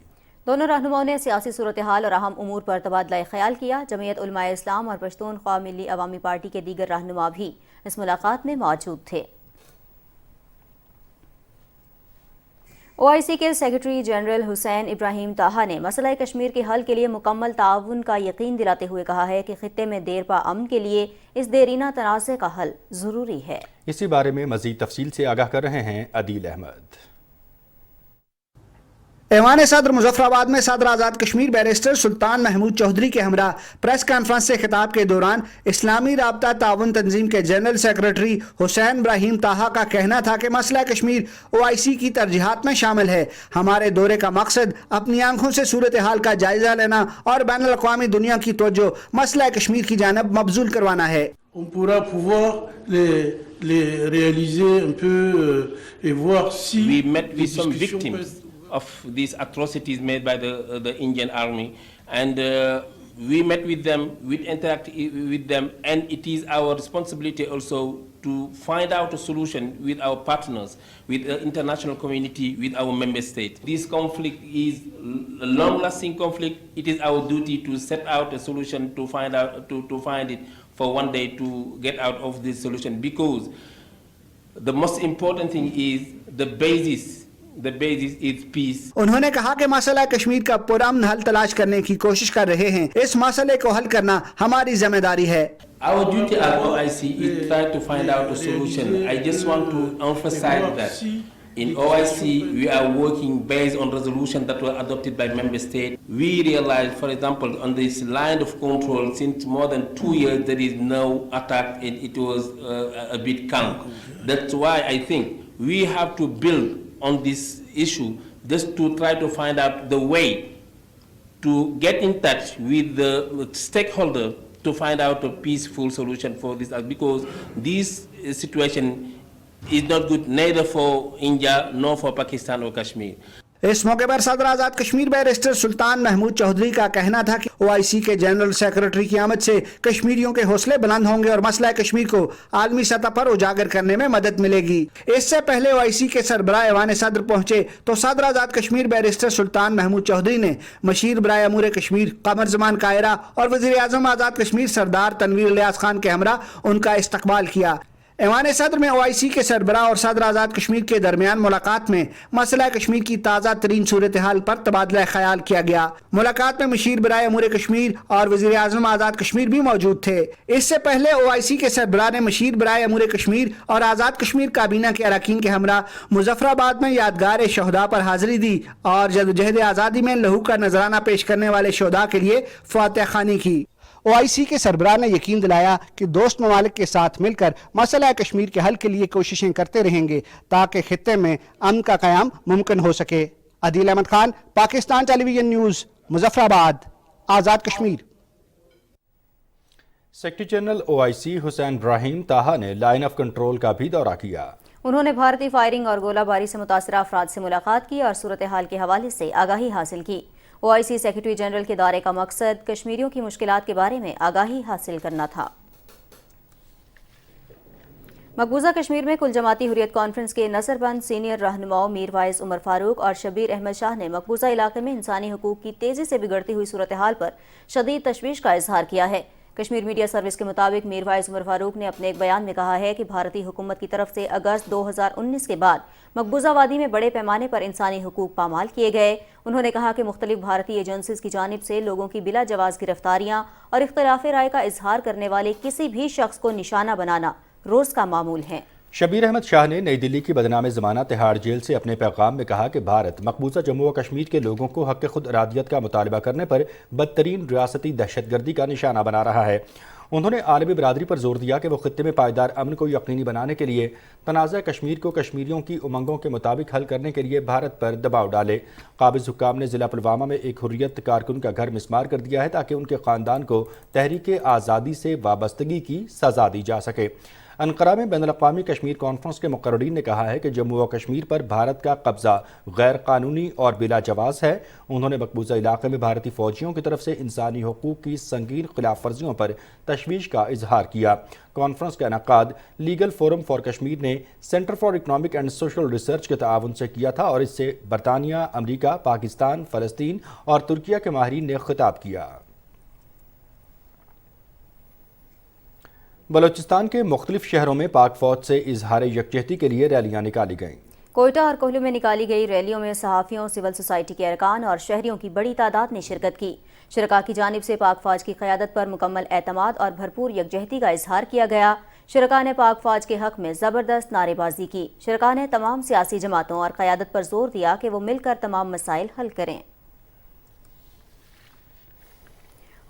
دونوں رہنماؤں نے سیاسی صورتحال اور اہم امور پر تبادلہ خیال کیا. جمعیت علماء اسلام اور پشتونخوا ملی عوامی پارٹی کے دیگر رہنما بھی اس ملاقات میں موجود تھے. OIC کے سیکرٹری جنرل حسین ابراہیم طاہا نے مسئلہ کشمیر کے حل کے لیے مکمل تعاون کا یقین دلاتے ہوئے کہا ہے کہ خطے میں دیرپا امن کے لیے اس دیرینہ تنازع کا حل ضروری ہے. اسی بارے میں مزید تفصیل سے آگاہ کر رہے ہیں عدیل احمد. ایوان صدر مظفر آباد میں صدر آزاد کشمیر بیرسٹر سلطان محمود چودھری کے ہمراہ پریس کانفرنس سے خطاب کے دوران اسلامی رابطہ تعاون تنظیم کے جنرل سیکرٹری حسین ابراہیم طاہا کا کہنا تھا کہ مسئلہ کشمیر OIC کی ترجیحات میں شامل ہے. ہمارے دورے کا مقصد اپنی آنکھوں سے صورتحال کا جائزہ لینا اور بین الاقوامی دنیا کی توجہ مسئلہ کشمیر کی جانب مبذول کروانا ہے. On pourra pouvoir les réaliser un peu et voir si we met with some victims of these atrocities made by the Indian army, and we met with them, we interact with them, and it is our responsibility also to find out a solution with our partners, with the international community, with our member states. This conflict is a long-lasting conflict. It is our duty to set out a solution, to find it for one day, to get out of this solution, because the most important thing is the basis is peace. انہوں نے کہا کہ مسئلہ کشمیر کا پرامن حل تلاش کرنے کی کوشش کر رہے ہیں. اس مسئلے کو حل کرنا ہماری ذمہ داری ہے. Our duty at OIC is to try to find out a solution. I just want to emphasize that in OIC we are working based on resolutions that were adopted by member states. We realize, for example, on this line of control, since more than 2 years there is no attack, and it was a bit calm. That's why I think we have to build on this issue, just to try to find out the way to get in touch with the stakeholder to find out a peaceful solution for this, because this situation is not good neither for India nor for Pakistan or Kashmir. इस मौके पर सदर आजाद Kashmir barrister सुल्तान महमूद चौधरी का कहना था कि OIC के general secretary की आमद से कश्मीरियों के हौसले बुलंद होंगे और मसला कश्मीर को आलमी सतह पर उजागर करने में मदद मिलेगी। इससे पहले OIC के सरबराह ऐवान सदर पहुंचे तो सदर आजाद कश्मीर बैरिस्टर सुल्तान महमूद चौधरी ने मशीर बराए अमूर कश्मीर कमर जमान कायरा और वजीर आजम आजाद कश्मीर सरदार तनवीर इलियास खान के हमरा उनका इस्तकबाल किया। ऐवान सदर में OIC के सरबराह और सदर आजाद कश्मीर के दरमियान मुलाकात में मसला कश्मीर की ताज़ा तरीन सूरत हाल पर तबादला ख्याल किया गया। मुलाकात में मशीर बराए अमूर कश्मीर और वजीर आजम आजाद कश्मीर भी मौजूद थे। इससे पहले OIC के सरबराह ने मशीर बराए अमूर कश्मीर और आजाद कश्मीर काबीना के अरकान के हमरा मुजफ्फराबाद में यादगार शहदा पर हाजिरी दी और जदोजहद आज़ादी में लहू का नजराना पेश करने वाले शहदा के लिए फातह खानी की। OIC के सरबराह ने यकीन दिलाया कि दोस्त ममालिक के साथ मिलकर मसला कश्मीर के हल के लिए कोशिशें करते रहेंगे ताकि खित्ते में अमन का क़याम मुमकिन हो सके। Adeel Ahmed Khan, Pakistan Television News, Muzaffarabad, Azad Kashmir. Secretary general OIC Hussain Ibrahim Taha ने लाइन ऑफ कंट्रोल का भी दौरा किया। उन्होंने भारतीय फायरिंग और गोलाबारी से मुतासरा अफराद से मुलाकात की और सूरत हाल के हवाले से आगाही हासिल की। OIC सेक्रेटरी जनरल के दौरे का मकसद कश्मीरियों की मुश्किलात के बारे में आगाही हासिल करना था। मकबूजा कश्मीर में कुल जमाती हुर्रियत कॉन्फ्रेंस के नज़रबंद सीनियर रहनुमाओं मीर वाइस उमर फारूक और शबीर अहमद शाह ने मकबूजा इलाके में इंसानी हुकूक की तेजी से बिगड़ती हुई सूरत हाल पर शदीद तशवीश का इजहार किया है। कश्मीर मीडिया सर्विस के मुताबिक मीर वाइस उमर फारूक ने अपने एक बयान में कहा है कि भारतीय हुकूमत की तरफ से अगस्त 2019 के बाद मकबूजा वादी में बड़े पैमाने पर इंसानी हुकूक पामाल किए गए। उन्होंने कहा कि मुख्तलिफ भारतीय एजेंसीज की जानिब से लोगों की बिला जवाज गिरफ्तारियां और इख्तिलाफ राय का इजहार करने वाले किसी भी शख्स को निशाना बनाना रोज का मामूल है। शबीर अहमद शाह ने नई दिल्ली की बदनाम ज़माना तिहाड़ जेल से अपने पैगाम में कहा कि भारत मकबूजा जम्मू व कश्मीर के लोगों को हक़ खुद इरादियत का मुतालबा करने पर बदतरीन रियासती दहशतगर्दी का निशाना बना रहा है। उन्होंने आलमी बरादरी पर जोर दिया कि वो खित्ते में पायदार अमन को यकीनी बनाने के लिए तनाज़ा कश्मीर को कश्मीरियों की उमंगों के मुताबिक हल करने के लिए भारत पर दबाव डाले। काबिज़ हुक्काम ने ज़िला पुलवामा में एक हुर्रियत कारकुन का घर मिस्मार कर दिया है ताकि उनके ख़ानदान को तहरीक आज़ादी से वाबस्तगी की सज़ा दी जा सके। अनकरा में बैनुल-अक़वामी कश्मीर कॉन्फ्रेंस के मुक़र्ररीन ने कहा है कि जम्मू व कश्मीर पर भारत का कब्ज़ा गैर कानूनी और बिला जवाज़ है। उन्होंने मकबूजा इलाके में भारतीय फ़ौजियों की तरफ से इंसानी हुकूक की संगीन खिलाफ वर्जियों पर तशवीश का इजहार किया। कॉन्फ्रेंस का इनकाद लीगल फोरम फॉर कश्मीर ने centre for economic and social research के ताआवुन से किया था और इससे बरतानिया, अमरीका, पाकिस्तान, फ़लस्तीन और तुर्किया के माहिरीन ने खिताब किया। बलोचिस्तान के मुख्तलिफ शहरों में पाक फौज से इजहार यकजहती के लिए रैलियां निकाली गईं। कोयटा और कोहलू में निकाली गई रैलियों में सहाफ़ियों, सिविल सोसाइटी के अरकान और शहरियों की बड़ी तादाद ने शिरकत की। शुरका की जानिब से पाक फौज की क़यादत पर मुकम्मल एतमाद और भरपूर यकजहती का इजहार किया गया। शुरका ने पाक फौज के हक में ज़बरदस्त नारेबाजी की। शुरका ने तमाम सियासी जमातों और क़यादत पर जोर दिया कि वो मिलकर तमाम मसाइल हल करें।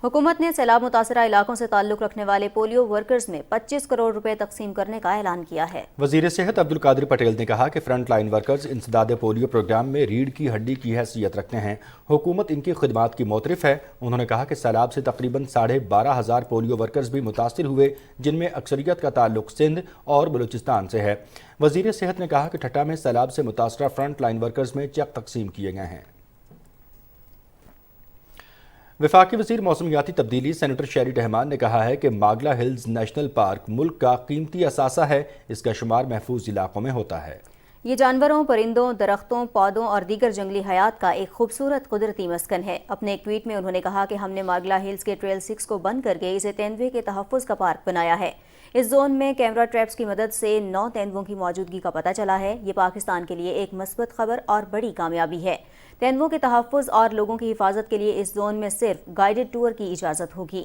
हुकूमत ने सैलाब मुतासरा इलाकों से ताल्लुक़ रखने वाले पोलियो वर्कर्स में 25 करोड़ रुपए तकसीम करने का ऐलान किया है। वज़ीर सेहत अब्दुल कादिर पटेल ने कहा कि फ्रंट लाइन वर्कर्स इंसदाद पोलियो प्रोग्राम में रीढ़ की हड्डी की हैसियत रखते हैं। हुकूमत इनकी खिदमात की मोतरफ है। उन्होंने कहा कि सैलाब से तकरीबन 12,500 पोलियो वर्कर्स भी मुतासिर हुए, जिनमें अक्सरियत का ताल्लुक सिंध और बलूचिस्तान से है। वज़ीर सेहत ने कहा कि ठट्टा में सैलाब से मुतासरा फ्रंट लाइन वर्कर्स में चेक तकसीम किए गए हैं। वफाकी वज़ीर मौसमियाती तब्दीली सेनेटर शेरी रहमान ने कहा है कि मागला हिल्स नेशनल पार्क मुल्क का कीमती असासा है। इसका शुमार महफूज इलाकों में होता है। ये जानवरों, परिंदों, दरख्तों, पौधों और दीगर जंगली हयात का एक खूबसूरत कुदरती मस्कन है। अपने एक ट्वीट में उन्होंने कहा कि हमने मागला हिल्स के ट्रेल 6 को बंद करके इसे तेंदुए के तहफ़्फ़ुज़ का पार्क बनाया है। इस जोन में कैमरा ट्रैप्स की मदद से 9 तेंदुओं की मौजूदगी का पता चला है। ये पाकिस्तान के लिए एक मस्बत खबर और बड़ी कामयाबी है। तेंदुओं के तहफ़्फ़ुज़ और लोगों की हिफाजत के लिए इस जोन में सिर्फ गाइडेड टूर की इजाज़त होगी।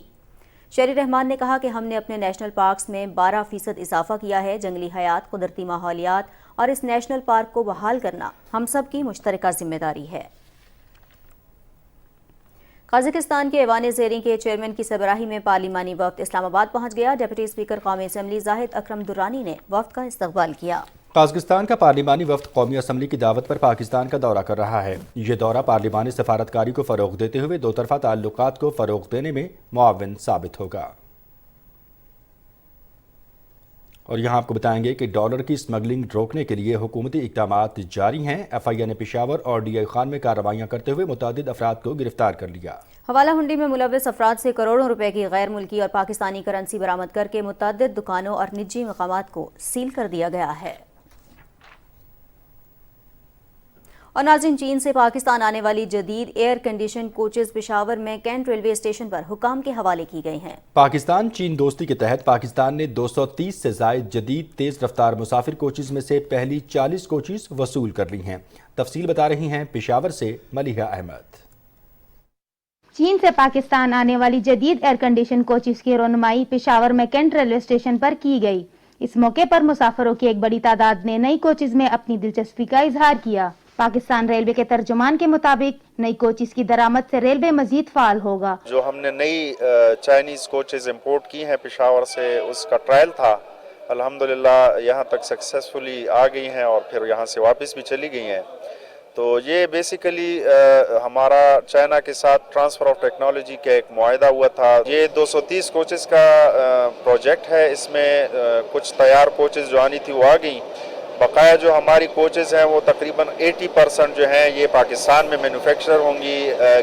शेरी रहमान ने कहा कि हमने अपने नेशनल पार्क्स में 12% इजाफा किया है। जंगली हयात, कुदरती माहौलियात और इस नेशनल पार्क को बहाल करना हम सब की मुश्तरका जिम्मेदारी है। कजाकिस्तान के ऐवान ज़ेरीं के चेयरमैन की सरबराही में पार्लिमानी वफ्द इस्लामाबाद पहुंच गया। डिप्टी स्पीकर कौमी असम्बली जाहिद अकरम दुर्रानी ने वफ्द का इस्तकबाल किया। कजाकिस्तान का पार्लिमानी वफ्द कौमी असम्बली की दावत पर पाकिस्तान का दौरा कर रहा है। ये दौरा पार्लिमानी सफारतकारी को फ़रोग़ देते हुए दो तरफ़ा ताल्लुकात को फ़रोग़ देने में मुआविन साबित होगा। اور یہاں آپ کو بتائیں گے کہ ڈالر کی اسمگلنگ روکنے کے لیے حکومتی اقدامات جاری ہیں۔ FIA نے پشاور اور DI خان میں کارروائیاں کرتے ہوئے متعدد افراد کو گرفتار کر لیا۔ حوالہ ہنڈی میں ملوث افراد سے کروڑوں روپے کی غیر ملکی اور پاکستانی کرنسی برآمد کر کے متعدد دکانوں اور نجی مقامات کو سیل کر دیا گیا ہے۔ اور ناظرین، چین سے پاکستان آنے والی جدید ایئر کنڈیشن کوچز پشاور میں کینٹ ریلوے اسٹیشن پر حکام کے حوالے کی گئی ہیں۔ پاکستان چین دوستی کے تحت پاکستان نے 230 سے زائد جدید تیز رفتار مسافر کوچز میں سے پہلی 40 کوچز وصول کر لی ہیں۔ تفصیل بتا رہی ہیں پشاور سے ملیحہ احمد۔ چین سے پاکستان آنے والی جدید ایئر کنڈیشن کوچز کی رونمائی پشاور میں کینٹ ریلوے اسٹیشن پر کی گئی۔ اس موقع پر مسافروں کی ایک بڑی تعداد نے نئی کوچز میں اپنی دلچسپی کا اظہار کیا۔ پاکستان ریلوے کے ترجمان کے مطابق نئی کوچز کی درآمد سے ریلوے مزید فعال ہوگا۔ جو ہم نے نئی چائنیز کوچز امپورٹ کی ہیں پشاور سے، اس کا ٹرائل تھا، الحمدللہ یہاں تک سکسیسفلی آ گئی ہیں اور پھر یہاں سے واپس بھی چلی گئی ہیں۔ تو یہ بیسیکلی ہمارا چائنا کے ساتھ ٹرانسفر آف ٹیکنالوجی کا ایک معاہدہ ہوا تھا۔ یہ 230 کوچز کا پروجیکٹ ہے، اس میں کچھ تیار کوچز جو آنی تھی وہ آ گئیں، بقایا جو ہماری کوچز ہیں وہ تقریباً 80% جو ہیں یہ پاکستان میں مینوفیکچر ہوں گی،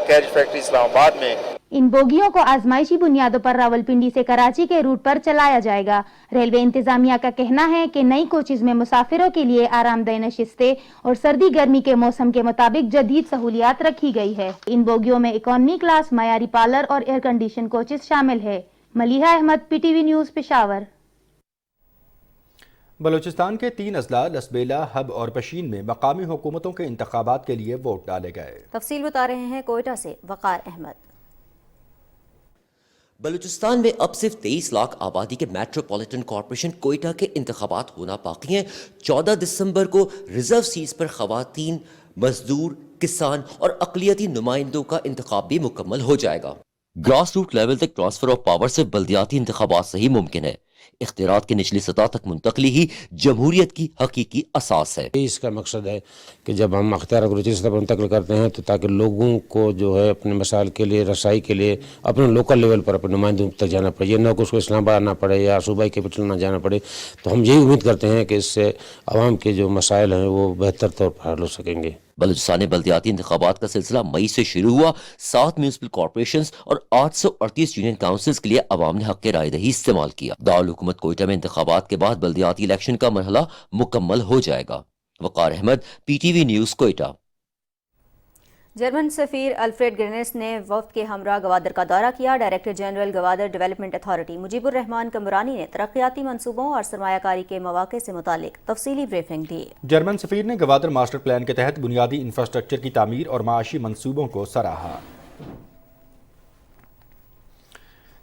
کیریج فیکٹری اسلام آباد میں۔ ان بوگیوں کو آزمائشی بنیادوں پر راولپنڈی سے کراچی کے روٹ پر چلایا جائے گا۔ ریلوے انتظامیہ کا کہنا ہے کہ نئی کوچز میں مسافروں کے لیے آرام دہ نشستیں اور سردی گرمی کے موسم کے مطابق جدید سہولیات رکھی گئی ہے۔ ان بوگیوں میں اکانومی کلاس، معیاری پارلر اور ایئر کنڈیشن کوچز شامل ہے۔ Maliha Ahmed, PTV news, Peshawar. بلوچستان کے 3 اضلاع لسبیلا، حب اور پشین میں مقامی حکومتوں کے انتخابات کے لیے ووٹ ڈالے گئے۔ تفصیل بتا رہے ہیں کوئٹہ سے وقار احمد۔ بلوچستان میں اب صرف 23 لاکھ آبادی کے میٹروپولیٹن کارپوریشن کوئٹہ کے انتخابات ہونا باقی ہیں۔ 14 دسمبر کو ریزرو سیٹس پر خواتین، مزدور، کسان اور اقلیتی نمائندوں کا انتخاب بھی مکمل ہو جائے گا۔ گراس روٹ لیول تک ٹرانسفر آف پاور سے بلدیاتی انتخابات سے ہی ممکن ہے۔ اختیارات کی نچلی سطح تک منتقلی ہی جمہوریت کی حقیقی اساس ہے۔ اس کا مقصد ہے کہ جب ہم اختیارات کو نچلی سطح پر منتقل کرتے ہیں تو تاکہ لوگوں کو جو ہے اپنے مسائل کے لیے رسائی کے لیے اپنے لوکل لیول پر اپنے نمائندوں تک جانا پڑے، یہ نہ کہ اس کو اسلام آباد آنا پڑے یا صوبائی کیپٹل نہ جانا پڑے۔ تو ہم یہی امید کرتے ہیں کہ اس سے عوام کے جو مسائل ہیں وہ بہتر طور پر حل ہو سکیں گے۔ بلوچستان بلدیاتی انتخابات کا سلسلہ مئی سے شروع ہوا۔ 7 میونسپل کارپوریشنز اور 838 یونین کاؤنسلز کے لیے عوام نے حق رائے دہی استعمال کیا۔ دارالحکومت کوئٹہ میں انتخابات کے بعد بلدیاتی الیکشن کا مرحلہ مکمل ہو جائے گا۔ Waqar Ahmed, PTV news, Quetta. German سفیر الفریڈ گرنس نے وفد کے ہمراہ گوادر کا دورہ کیا۔ Director general Gwadar Development Authority Mujib ur Rahman Kamrani نے ترقیاتی منصوبوں اور سرمایہ کاری کے مواقع سے متعلق تفصیلی بریفنگ دی۔ جرمن سفیر نے گوادر ماسٹر پلان کے تحت بنیادی انفراسٹرکچر کی تعمیر اور معاشی منصوبوں کو سراہا۔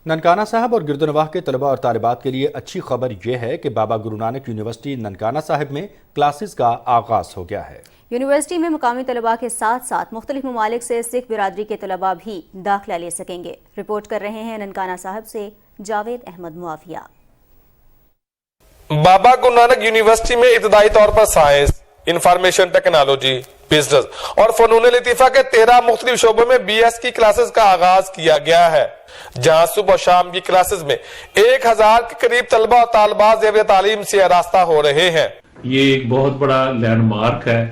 ننکانہ صاحب اور گردنواہ کے طلباء اور طالبات کے لیے اچھی خبر یہ ہے کہ بابا گرو نانک یونیورسٹی ننکانہ صاحب میں کلاسز کا آغاز ہو گیا ہے۔ یونیورسٹی میں مقامی طلباء کے ساتھ ساتھ مختلف ممالک سے سکھ برادری کے طلباء بھی داخلہ لے سکیں گے۔ رپورٹ کر رہے ہیں ننکانہ صاحب سے جاوید احمد معافیہ۔ بابا گرو نانک یونیورسٹی میں ابتدائی طور پر سائنس، انفارمیشن ٹیکنالوجی، بزنس اور فنون لطیفہ کے 13 مختلف شعبوں میں BS کی کلاسز کا آغاز کیا گیا ہے، جہاں صبح و شام کی کلاسز میں 1000 کے قریب طلباء اور طالبات زیور تعلیم سے آراستہ ہو رہے ہیں۔ یہ ایک بہت بڑا لینڈ مارک ہے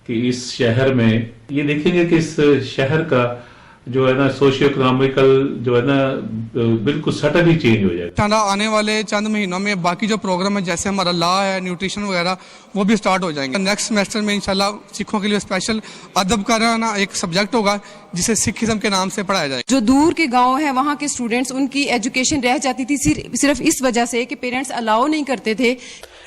کہ اس شہر میں یہ دیکھیں گے کہ اس شہر کا جو ہے نا سوشیو اکنامیکل جو ہے نا بالکل سٹل ہی چینج ہو جائے گا۔ آنے والے چند مہینوں میں باقی جو پروگرام ہے جیسے ہمارا لا ہے، نیوٹریشن وغیرہ، وہ بھی سٹارٹ ہو جائیں گے۔ نیکسٹ سیمسٹر میں انشاءاللہ سکھوں کے لیے اسپیشل ادب کا نا ایک سبجیکٹ ہوگا جسے سکھزم کے نام سے پڑھایا جائے۔ جو دور کے گاؤں ہیں وہاں کے اسٹوڈنٹس، ان کی ایجوکیشن رہ جاتی تھی صرف اس وجہ سے کہ پیرنٹس الاؤ نہیں کرتے تھے۔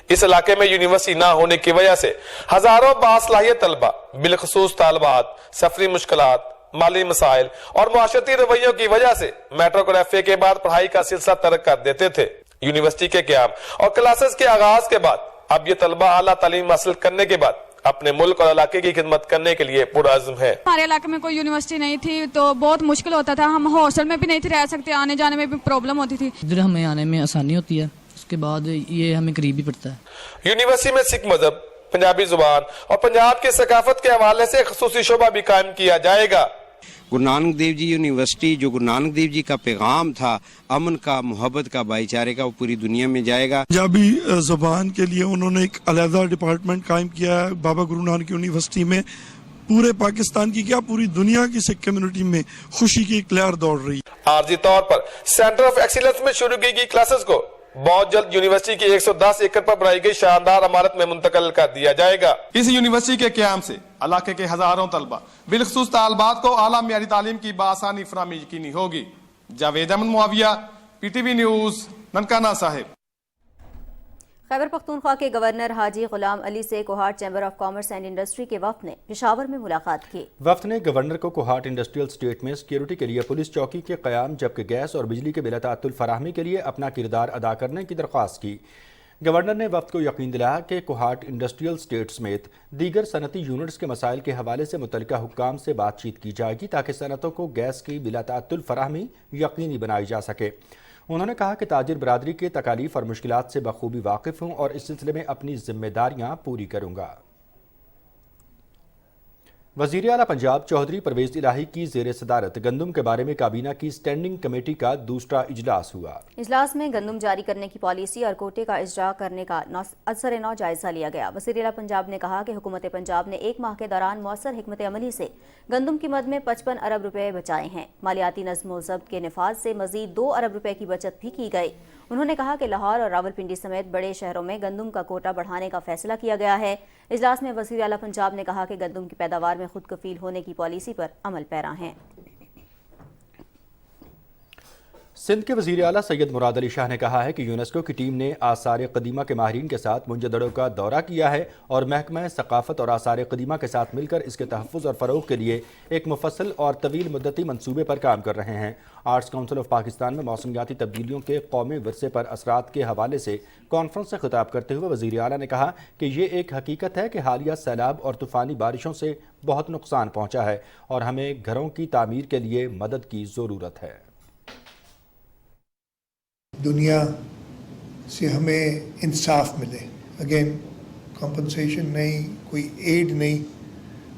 اس علاقے میں یونیورسٹی نہ ہونے کی وجہ سے ہزاروں باصلاحیت طلبہ، بالخصوص طالبات، سفری مشکلات، مالی مسائل اور معاشرتی رویوں کی وجہ سے میٹرک اور FA کے بعد پڑھائی کا سلسلہ ترک کر دیتے تھے۔ یونیورسٹی کے قیام اور کلاسز کے آغاز کے بعد اب یہ طلبہ اعلیٰ تعلیم حاصل کرنے کے بعد اپنے ملک اور علاقے کی خدمت کرنے کے لیے پرعزم ہے۔ ہمارے علاقے میں کوئی یونیورسٹی نہیں تھی تو بہت مشکل ہوتا تھا، ہم ہاسٹل میں بھی نہیں تھے رہ سکتے، آنے جانے میں بھی پرابلم ہوتی تھی۔ ادھر ہمیں آنے میں آسانی ہوتی ہے، اس کے بعد یہ ہمیں قریب بھی پڑتا ہے۔ یونیورسٹی میں سکھ مذہب، پنجابی زبان اور پنجاب کی ثقافت کے حوالے سے خصوصی شعبہ بھی قائم کیا جائے گا۔ गुरु नानक देव जी यूनिवर्सिटी, जो गुरु नानक देव जी का पैगाम था अमन का, मोहब्बत का, भाईचारे का, वो पूरी दुनिया में जाएगा। पंजाबी ज़बान के लिए उन्होंने एक अलग डिपार्टमेंट कायम किया है बाबा गुरु नानक यूनिवर्सिटी में। पूरे पाकिस्तान की क्या पूरी दुनिया की सिख कम्युनिटी में खुशी की एक लहर दौड़ रही है। आरजी तौर पर सेंटर ऑफ एक्सीलेंस में शुरू की गई क्लासेस को बहुत जल्द यूनिवर्सिटी की 110 एकड़ पर बनाई गई शानदार इमारत में मुंतकिल कर दिया जाएगा। इस यूनिवर्सिटी के क़याम से इलाके के हजारों तलबा बिलखसूस तालिबात को आला मियारी तालीम की बासानी फराहमी यकीनी होगी। Javed Ahmed Muawiya, PTV news, Nankana Sahib. खैबर पख्तूनख्वा के गवर्नर हाजी गुलाम अली से Kohat Chamber of Commerce and Industry के वफ्द ने पेशावर में मुलाकात की। वफ्द ने गवर्नर को कोहाट इंडस्ट्रियल स्टेट में सिक्योरिटी के लिए पुलिस चौकी के क़याम, जबकि गैस और बिजली के बिलातातुल फराहमी के लिए अपना किरदार अदा करने की दरख्वास्त की। गवर्नर ने वफ्द को यकीन दिलाया कि कोहाट इंडस्ट्रियल स्टेट समेत दीगर सनती यूनिट्स के मसाइल के हवाले से मुतल्लिका हुक्काम से बातचीत की जाएगी ताकि सनतों को गैस की बिलातातुल फराहमी यकीनी बनाई जा सके। उन्होंने कहा कि ताजिर बरादरी के तकालीफ और मुश्किलात से बखूबी वाकिफ़ हूँ और इस सिलसिले में अपनी जिम्मेदारियाँ पूरी करूँगा। वज़ीर आला पंजाब चौधरी परवेज़ इलाही की ज़ेर सदारत गंदम के बारे में काबीना की स्टैंडिंग कमेटी का दूसरा इजलास हुआ। इजलास में गंदम जारी करने की पॉलिसी और कोटे का इजरा करने का असर नौ जायजा लिया गया। वज़ीर आला पंजाब ने कहा कि हुकूमत पंजाब ने एक माह के दौरान मौसर हिकमत अमली से गंदम की मद में 55 अरब रुपए बचाए हैं। मालियाती नज़्म व ज़ब्त के निफाज से मजीद 2 अरब रुपए की बचत भी की गई। उन्होंने कहा कि लाहौर और रावलपिंडी समेत बड़े शहरों में गंदम का कोटा बढ़ाने का फैसला किया गया है। इजलास में वज़ीर आला पंजाब ने कहा कि गंदम की पैदावार में खुद कफील होने की पॉलिसी पर अमल पैरा हैं। सिंध के वज़ीर आला सैयद मुराद अली शाह ने कहा है कि यूनेस्को की टीम ने आसार कदीमा के माहिरीन के साथ मुंजदड़ों का दौरा किया है और महकमा सकाफ़त और आसार कदीमा के साथ मिलकर इसके तहफ़्फ़ुज़ और फ़रोग़ के लिए एक मुफस्सल और तवील मुद्दती मंसूबे पर काम कर रहे हैं। आर्ट्स काउंसिल ऑफ पाकिस्तान में मौसमियाती तब्दीलियों के कौमी विरसे पर असरात के हवाले से कॉन्फ्रेंस से खिताब करते हुए वज़ीर आला ने कहा कि ये एक हकीकत है कि हालिया सैलाब और तूफ़ानी बारिशों से बहुत नुकसान पहुँचा है और हमें घरों की तामीर के लिए मदद की ज़रूरत है। दुनिया से हमें इंसाफ मिले, अगेन कॉम्पनसेशन नहीं, कोई एड नहीं,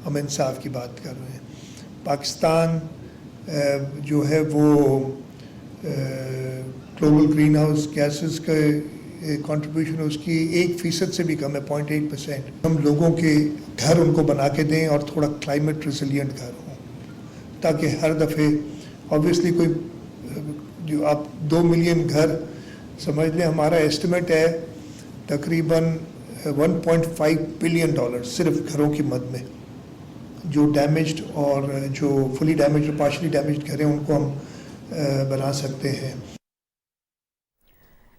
हम इंसाफ की बात कर रहे हैं। पाकिस्तान जो है वो ग्लोबल ग्रीन हाउस गैसेस का कंट्रीब्यूशन उसकी 1% से भी कम है, 0.8%। हम लोगों के घर उनको बना के दें और थोड़ा क्लाइमेट रिसिलियंट घर हों, ताकि हर दफ़े ऑब्वियसली कोई जो आप 2 मिलियन घर समझ लें, हमारा एस्टिमेट है तकरीबन $1.5 बिलियन सिर्फ घरों की मद में। जो डैमेज्ड और जो फुली डैमेज्ड और पार्शली डैमेज्ड घर हैं उनको हम बना सकते हैं।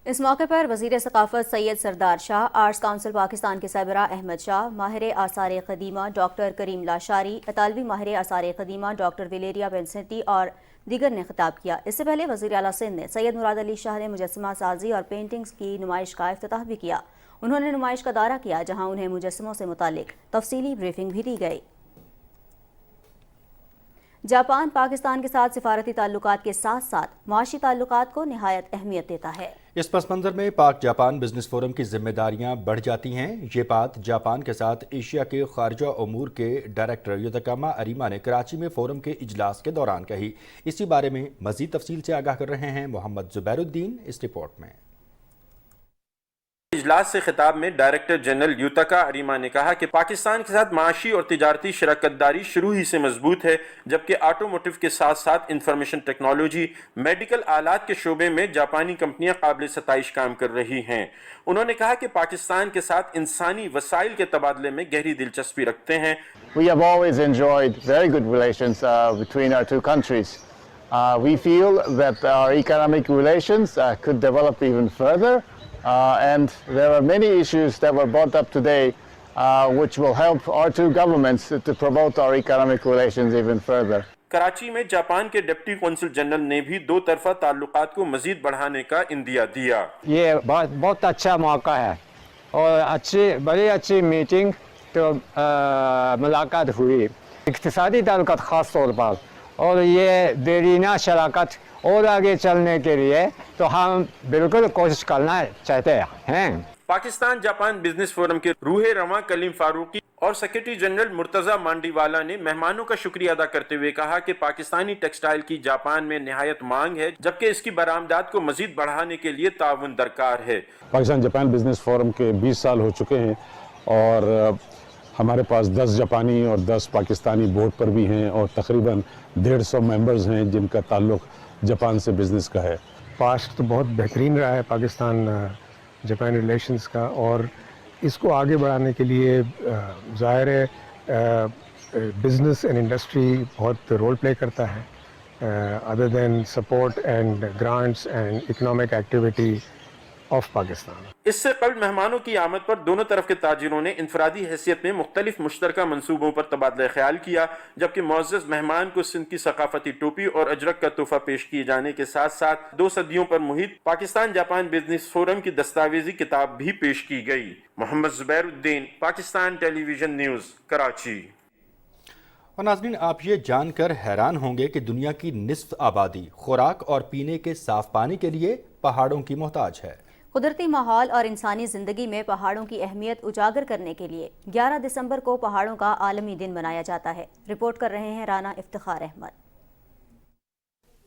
इस मौके पर वज़ीर सकाफ़त सैयद सरदार शाह, आर्ट्स काउंसिल पाकिस्तान के सरबराह अहमद शाह, माहिर आसार क़दीमा डॉक्टर करीम लाशारी, इतालवी माहिर आसार क़दीमा डॉक्टर विलेरिया बेंसेंटी और दीगर ने खिताब किया। इससे पहले वज़ीर आला सिंध ने सैयद मुराद अली शाह ने मुजस्समा साजी और पेंटिंग्स की नुमाइश का इफ्तिताह भी किया। उन्होंने नुमाइश का दौरा किया जहां उन्हें मुजस्समों से मुतालिक तफसीली ब्रीफिंग भी दी गई। जापान पाकिस्तान के साथ सिफारती ताल्लुकात के साथ साथ मुआशी ताल्लुकात को निहायत अहमियत देता है। इस पस मंज़र में पाक जापान बिजनेस फोरम की जिम्मेदारियां बढ़ जाती हैं। ये बात जापान के साथ एशिया के खारजा उमूर के डायरेक्टर युतकामा अरीमा ने कराची में फोरम के इजलास के दौरान कही। इसी बारे में मजीद तफसील से आगाह कर रहे हैं मोहम्मद जुबैरुद्दीन इस रिपोर्ट में। इजलास से खिताब में डायरेक्टर जनरल युतका अरीमा ने कहा कि पाकिस्तान के साथ माशी और तिजारती शराकतदारी शुरू ही से मजबूत है, जबकि ऑटोमोटिव के साथ साथ इंफॉर्मेशन टेक्नोलॉजी, मेडिकल आलात के शोबे में जापानी कंपनियां काबिल सताइश काम कर रही हैं। उन्होंने कहा कि पाकिस्तान के साथ इंसानी वसाइल के तबादले में गहरी दिलचस्पी रखते हैं। We have always enjoyed very good relations between our two countries. We feel that our economic relations could develop even further. And there are many issues that were brought up today which will help our two governments to promote our economic relations even further. Karachi में Japan के deputy consul general ने भी दो तरफा ताल्लुकात को मजीद बढ़ाने का इंदिया दिया। ये बहुत अच्छा मौका है और बड़ी अच्छी मीटिंग तो मुलाकात हुई इक्तिसादी ताल्लुकात खास तौर पर, और ये देरीना शराकत और आगे चलने के लिए तो हम बिल्कुल कोशिश करना चाहते हैं। पाकिस्तान जापान बिजनेस फोरम के रूहे रवां कलीम फारूकी और सेक्रेटरी जनरल मुर्तजा मांडीवाला ने मेहमानों का शुक्रिया अदा करते हुए कहा कि पाकिस्तानी टेक्सटाइल की जापान में निहायत मांग है, जबकि इसकी बरामदात को मजीद बढ़ाने के लिए ताउन दरकार है। पाकिस्तान जापान बिजनेस फोरम के 20 साल हो चुके हैं और हमारे पास 10 जापानी और 10 पाकिस्तानी बोर्ड पर भी हैं और तकरीबन 150 मेंबर्स हैं जिनका ताल्लुक जापान से बिज़नेस का है। पास्ट तो बहुत बेहतरीन रहा है पाकिस्तान जापान रिलेशंस का, और इसको आगे बढ़ाने के लिए ज़ाहिर है बिज़नेस एंड इंडस्ट्री बहुत रोल प्ले करता है, other than support and grants and economic activity of Pakistan. इससे कबल मेहमानों की आमद पर दोनों तरफ के ताजिरों ने इंफरादी हैसियत में मुख्तलिफ मुश्तरका मंसूबों पर तबादला ख्याल किया, जबकि मुअज़्ज़ज़ मेहमान को सिंध की सकाफती टोपी और अजरक का तोहफा पेश किए जाने के साथ साथ 2 सदियों पर मुहित पाकिस्तान जापान बिजनेस फोरम की दस्तावेजी किताब भी पेश की गई। Mohammad Zubairuddin, Pakistan Television News, Karachi. और नाज़रीन, आप ये जानकर हैरान होंगे कि दुनिया की निस्फ आबादी खुराक और पीने के साफ पानी के लिए पहाड़ों की मोहताज है। कुदरती माहौल और इंसानी ज़िंदगी में पहाड़ों की अहमियत उजागर करने के लिए 11 दिसंबर को पहाड़ों का आलमी दिन मनाया जाता है। रिपोर्ट कर रहे हैं राना इफ्तिखार अहमद।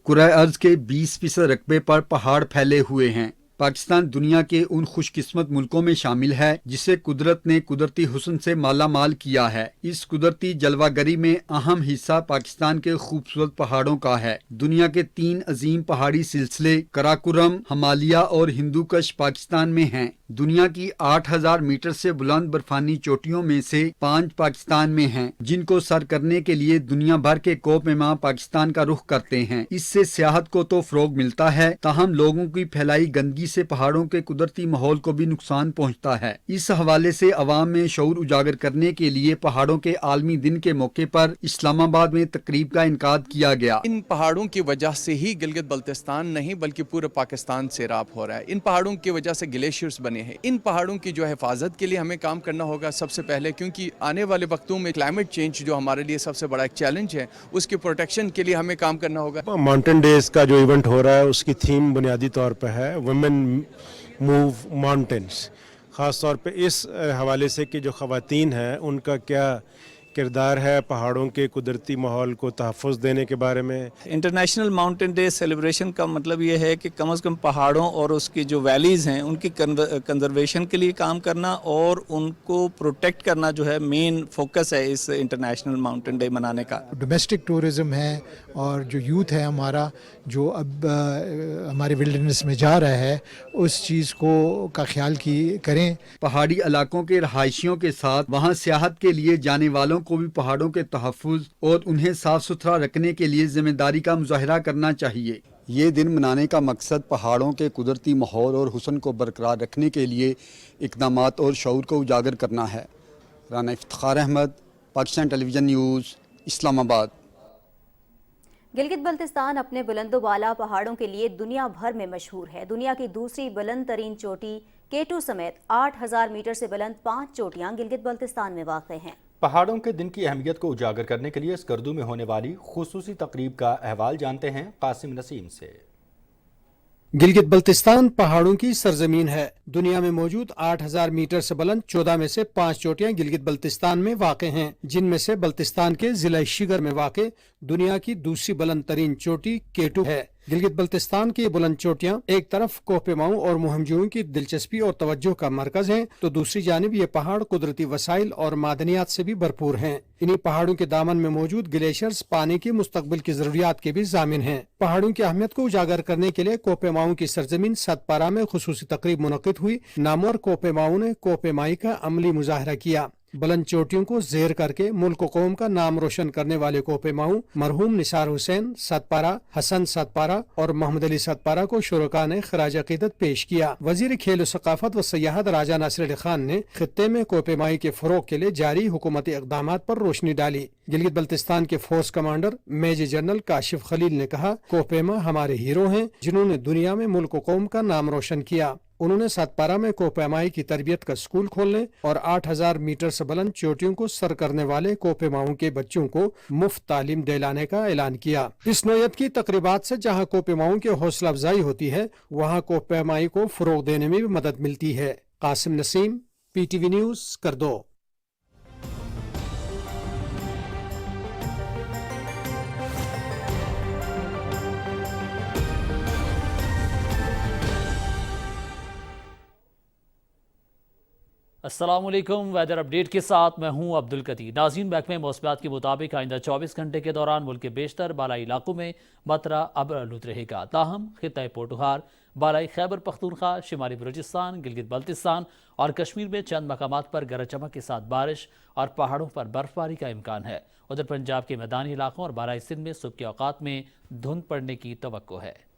कुराए अर्ज के 20% रकबे पर पहाड़ फैले हुए हैं। पाकिस्तान दुनिया के उन खुशकिस्मत मुल्कों में शामिल है जिसे कुदरत ने कुदरती हुस्न से माला माल किया है। इस कुदरती जलवागरी में अहम हिस्सा पाकिस्तान के खूबसूरत पहाड़ों का है। दुनिया के 3 अजीम पहाड़ी सिलसिले कराकोरम, हिमालय और हिंदुकुश पाकिस्तान में हैं। दुनिया की 8000 मीटर से बुलंद बर्फानी चोटियों में से 5 पाकिस्तान में हैं, जिनको सर करने के लिए दुनिया भर के कोपमेमा पाकिस्तान का रुख करते हैं। इससे सियाहत को तो फरोग मिलता है, ताहम लोगों की फैलाई गंदगी से पहाड़ों के कुदरती माहौल को भी नुकसान पहुंचता है। इस हवाले से अवाम में शऊर उजागर करने के लिए पहाड़ों के आलमी दिन के मौके पर इस्लामाबाद में तकरीब का इनकाद किया गया। इन पहाड़ों की वजह से ही गिलगित बल्तिस्तान नहीं बल्कि पूरे पाकिस्तान सैराब हो रहा है। इन पहाड़ों की वजह से ग्लेशियर्स बने हैं। इन पहाड़ों की जो हिफाजत के लिए हमें काम करना होगा सबसे पहले, क्योंकि आने वाले वक्तों में क्लाइमेट चेंज जो हमारे लिए सबसे बड़ा एक चैलेंज है, उसके प्रोटेक्शन के लिए हमें काम करना होगा। माउंटेन डेज का जो इवेंट हो रहा है उसकी थीम बुनियादी तौर पर है वुमेन मूव माउंटेन्स, ख़ास तौर पे इस हवाले से कि जो ख़वातीन हैं उनका क्या किरदार है पहाड़ों के कुदरती माहौल को तहफ़्फ़ुज़ देने के बारे में। इंटरनेशनल माउंटेन डे सेलिब्रेशन का मतलब ये है कि कम से कम पहाड़ों और उसकी जो वैलीज़ हैं उनकी कंजर्वेशन के लिए काम करना और उनको प्रोटेक्ट करना जो है मेन फोकस है इस इंटरनेशनल माउंटेन डे मनाने का। डोमेस्टिक टूरिज़म है और जो यूथ है हमारा जो अब हमारे विल्डरनेस में जा रहा है उस चीज़ को का ख्याल करें। पहाड़ी इलाकों के रहायशियों के साथ वहाँ सियाहत के लिए जाने वालों को भी पहाड़ों के तहफ़्फ़ुज़ और उन्हें साफ सुथरा रखने के लिए जिम्मेदारी का मुजाहरा करना चाहिए। ये दिन मनाने का मकसद पहाड़ों के कुदरती माहौल और हुस्न को बरकरार रखने के लिए इक़दामात और शऊर को उजागर करना है। Rana Iftikhar Ahmed, Pakistan Television News, Islamabad. गिलगित बल्तिस्तान अपने बुलंदोबाला पहाड़ों के लिए दुनिया भर में मशहूर है। दुनिया की दूसरी बुलंद तरीन चोटी K2 समेत 8000 मीटर से बुलंद 5 चोटियां गिलगित बल्तिस्तान में वाक़ हैं। पहाड़ों के दिन की अहमियत को उजागर करने के लिए स्कर्दू में होने वाली खुसूसी तकरीब का अहवाल जानते हैं कासिम नसीम से। गिलगित बल्तिस्तान पहाड़ों की सरजमीन है। दुनिया में मौजूद 8000 मीटर से बुलंद 14 में से 5 चोटियां गिलगित बल्तिस्तान में वाक़ हैं, जिनमें से बल्तिस्तान के जिला शिगर में वाक़ दुनिया की दूसरी बुलंद तरीन चोटी K2 है। गिलगित बल्तिस्तान की बुलंद चोटियां एक तरफ कोहपेमाओं और मुहिमजों की दिलचस्पी और तवज्जो का मरकज हैं, तो दूसरी जानिब ये पहाड़ कुदरती वसाइल और मादनियात से भी भरपूर हैं। इन्हीं पहाड़ों के दामन में मौजूद ग्लेशियर्स पानी की मुस्तकबिल की जरूरियात के भी जामिन हैं। पहाड़ों की अहमियत को उजागर करने के लिए कोहपेमाओं की सरजमीन सतपारा में खुसूसी तकरीब मुनक़िद हुई। नामवर कोहपेमाओं ने कोहपेमाई का अमली मुजाहरा किया। बुलंद चोटियों को ज़ेर करके मुल्क कौम का नाम रोशन करने वाले कोहपेमाओं मरहूम निसार हुसैन सतपारा, हसन सतपारा और मोहम्मद अली सतपारा को शुरका ने खराज अकीदत पेश किया। वजीर खेल सकाफत व सयाहत राजा नासिर अली खान ने खित्ते में कोहपेमाई के फरोग के लिए जारी हुकूमती इक़दामात पर रोशनी डाली। गिलगित बल्तिस्तान के force commander major general Kashif Khalil ने कहा, कोहपेमा हमारे हीरो हैं जिन्होंने दुनिया में मुल्क कौम का नाम रोशन किया। उन्होंने सतपारा में कोहपेमाई की तरबियत का स्कूल खोलने और 8000 मीटर से बुलंद चोटियों को सर करने वाले कोहपेमाओं के बच्चों को मुफ्त तालीम दिलाने का ऐलान किया। इस नौयत की तकरीबात से जहां कोहपेमाओं की हौसला अफजाई होती है, वहां कोहपेमाई को फरोग देने में भी मदद मिलती है। कासिम नसीम, PTV न्यूज़, करदो। السلام علیکم، ویدر اپڈیٹ کے ساتھ میں ہوں عبد القدیر۔ ناظرین، محکمہ موسمیات کے مطابق آئندہ 24 گھنٹے کے دوران ملک کے بیشتر بالائی علاقوں میں مطرہ ابرآلود رہے گا، تاہم خطہ پوٹوہار، بالائی خیبر پختونخوا، شمالی بلوچستان، گلگت بلتستان اور کشمیر میں چند مقامات پر گرج چمک کے ساتھ بارش اور پہاڑوں پر برف باری کا امکان ہے۔ ادھر پنجاب کے میدانی علاقوں اور بالائی سندھ میں صبح کے اوقات میں دھند پڑنے کی توقع ہے۔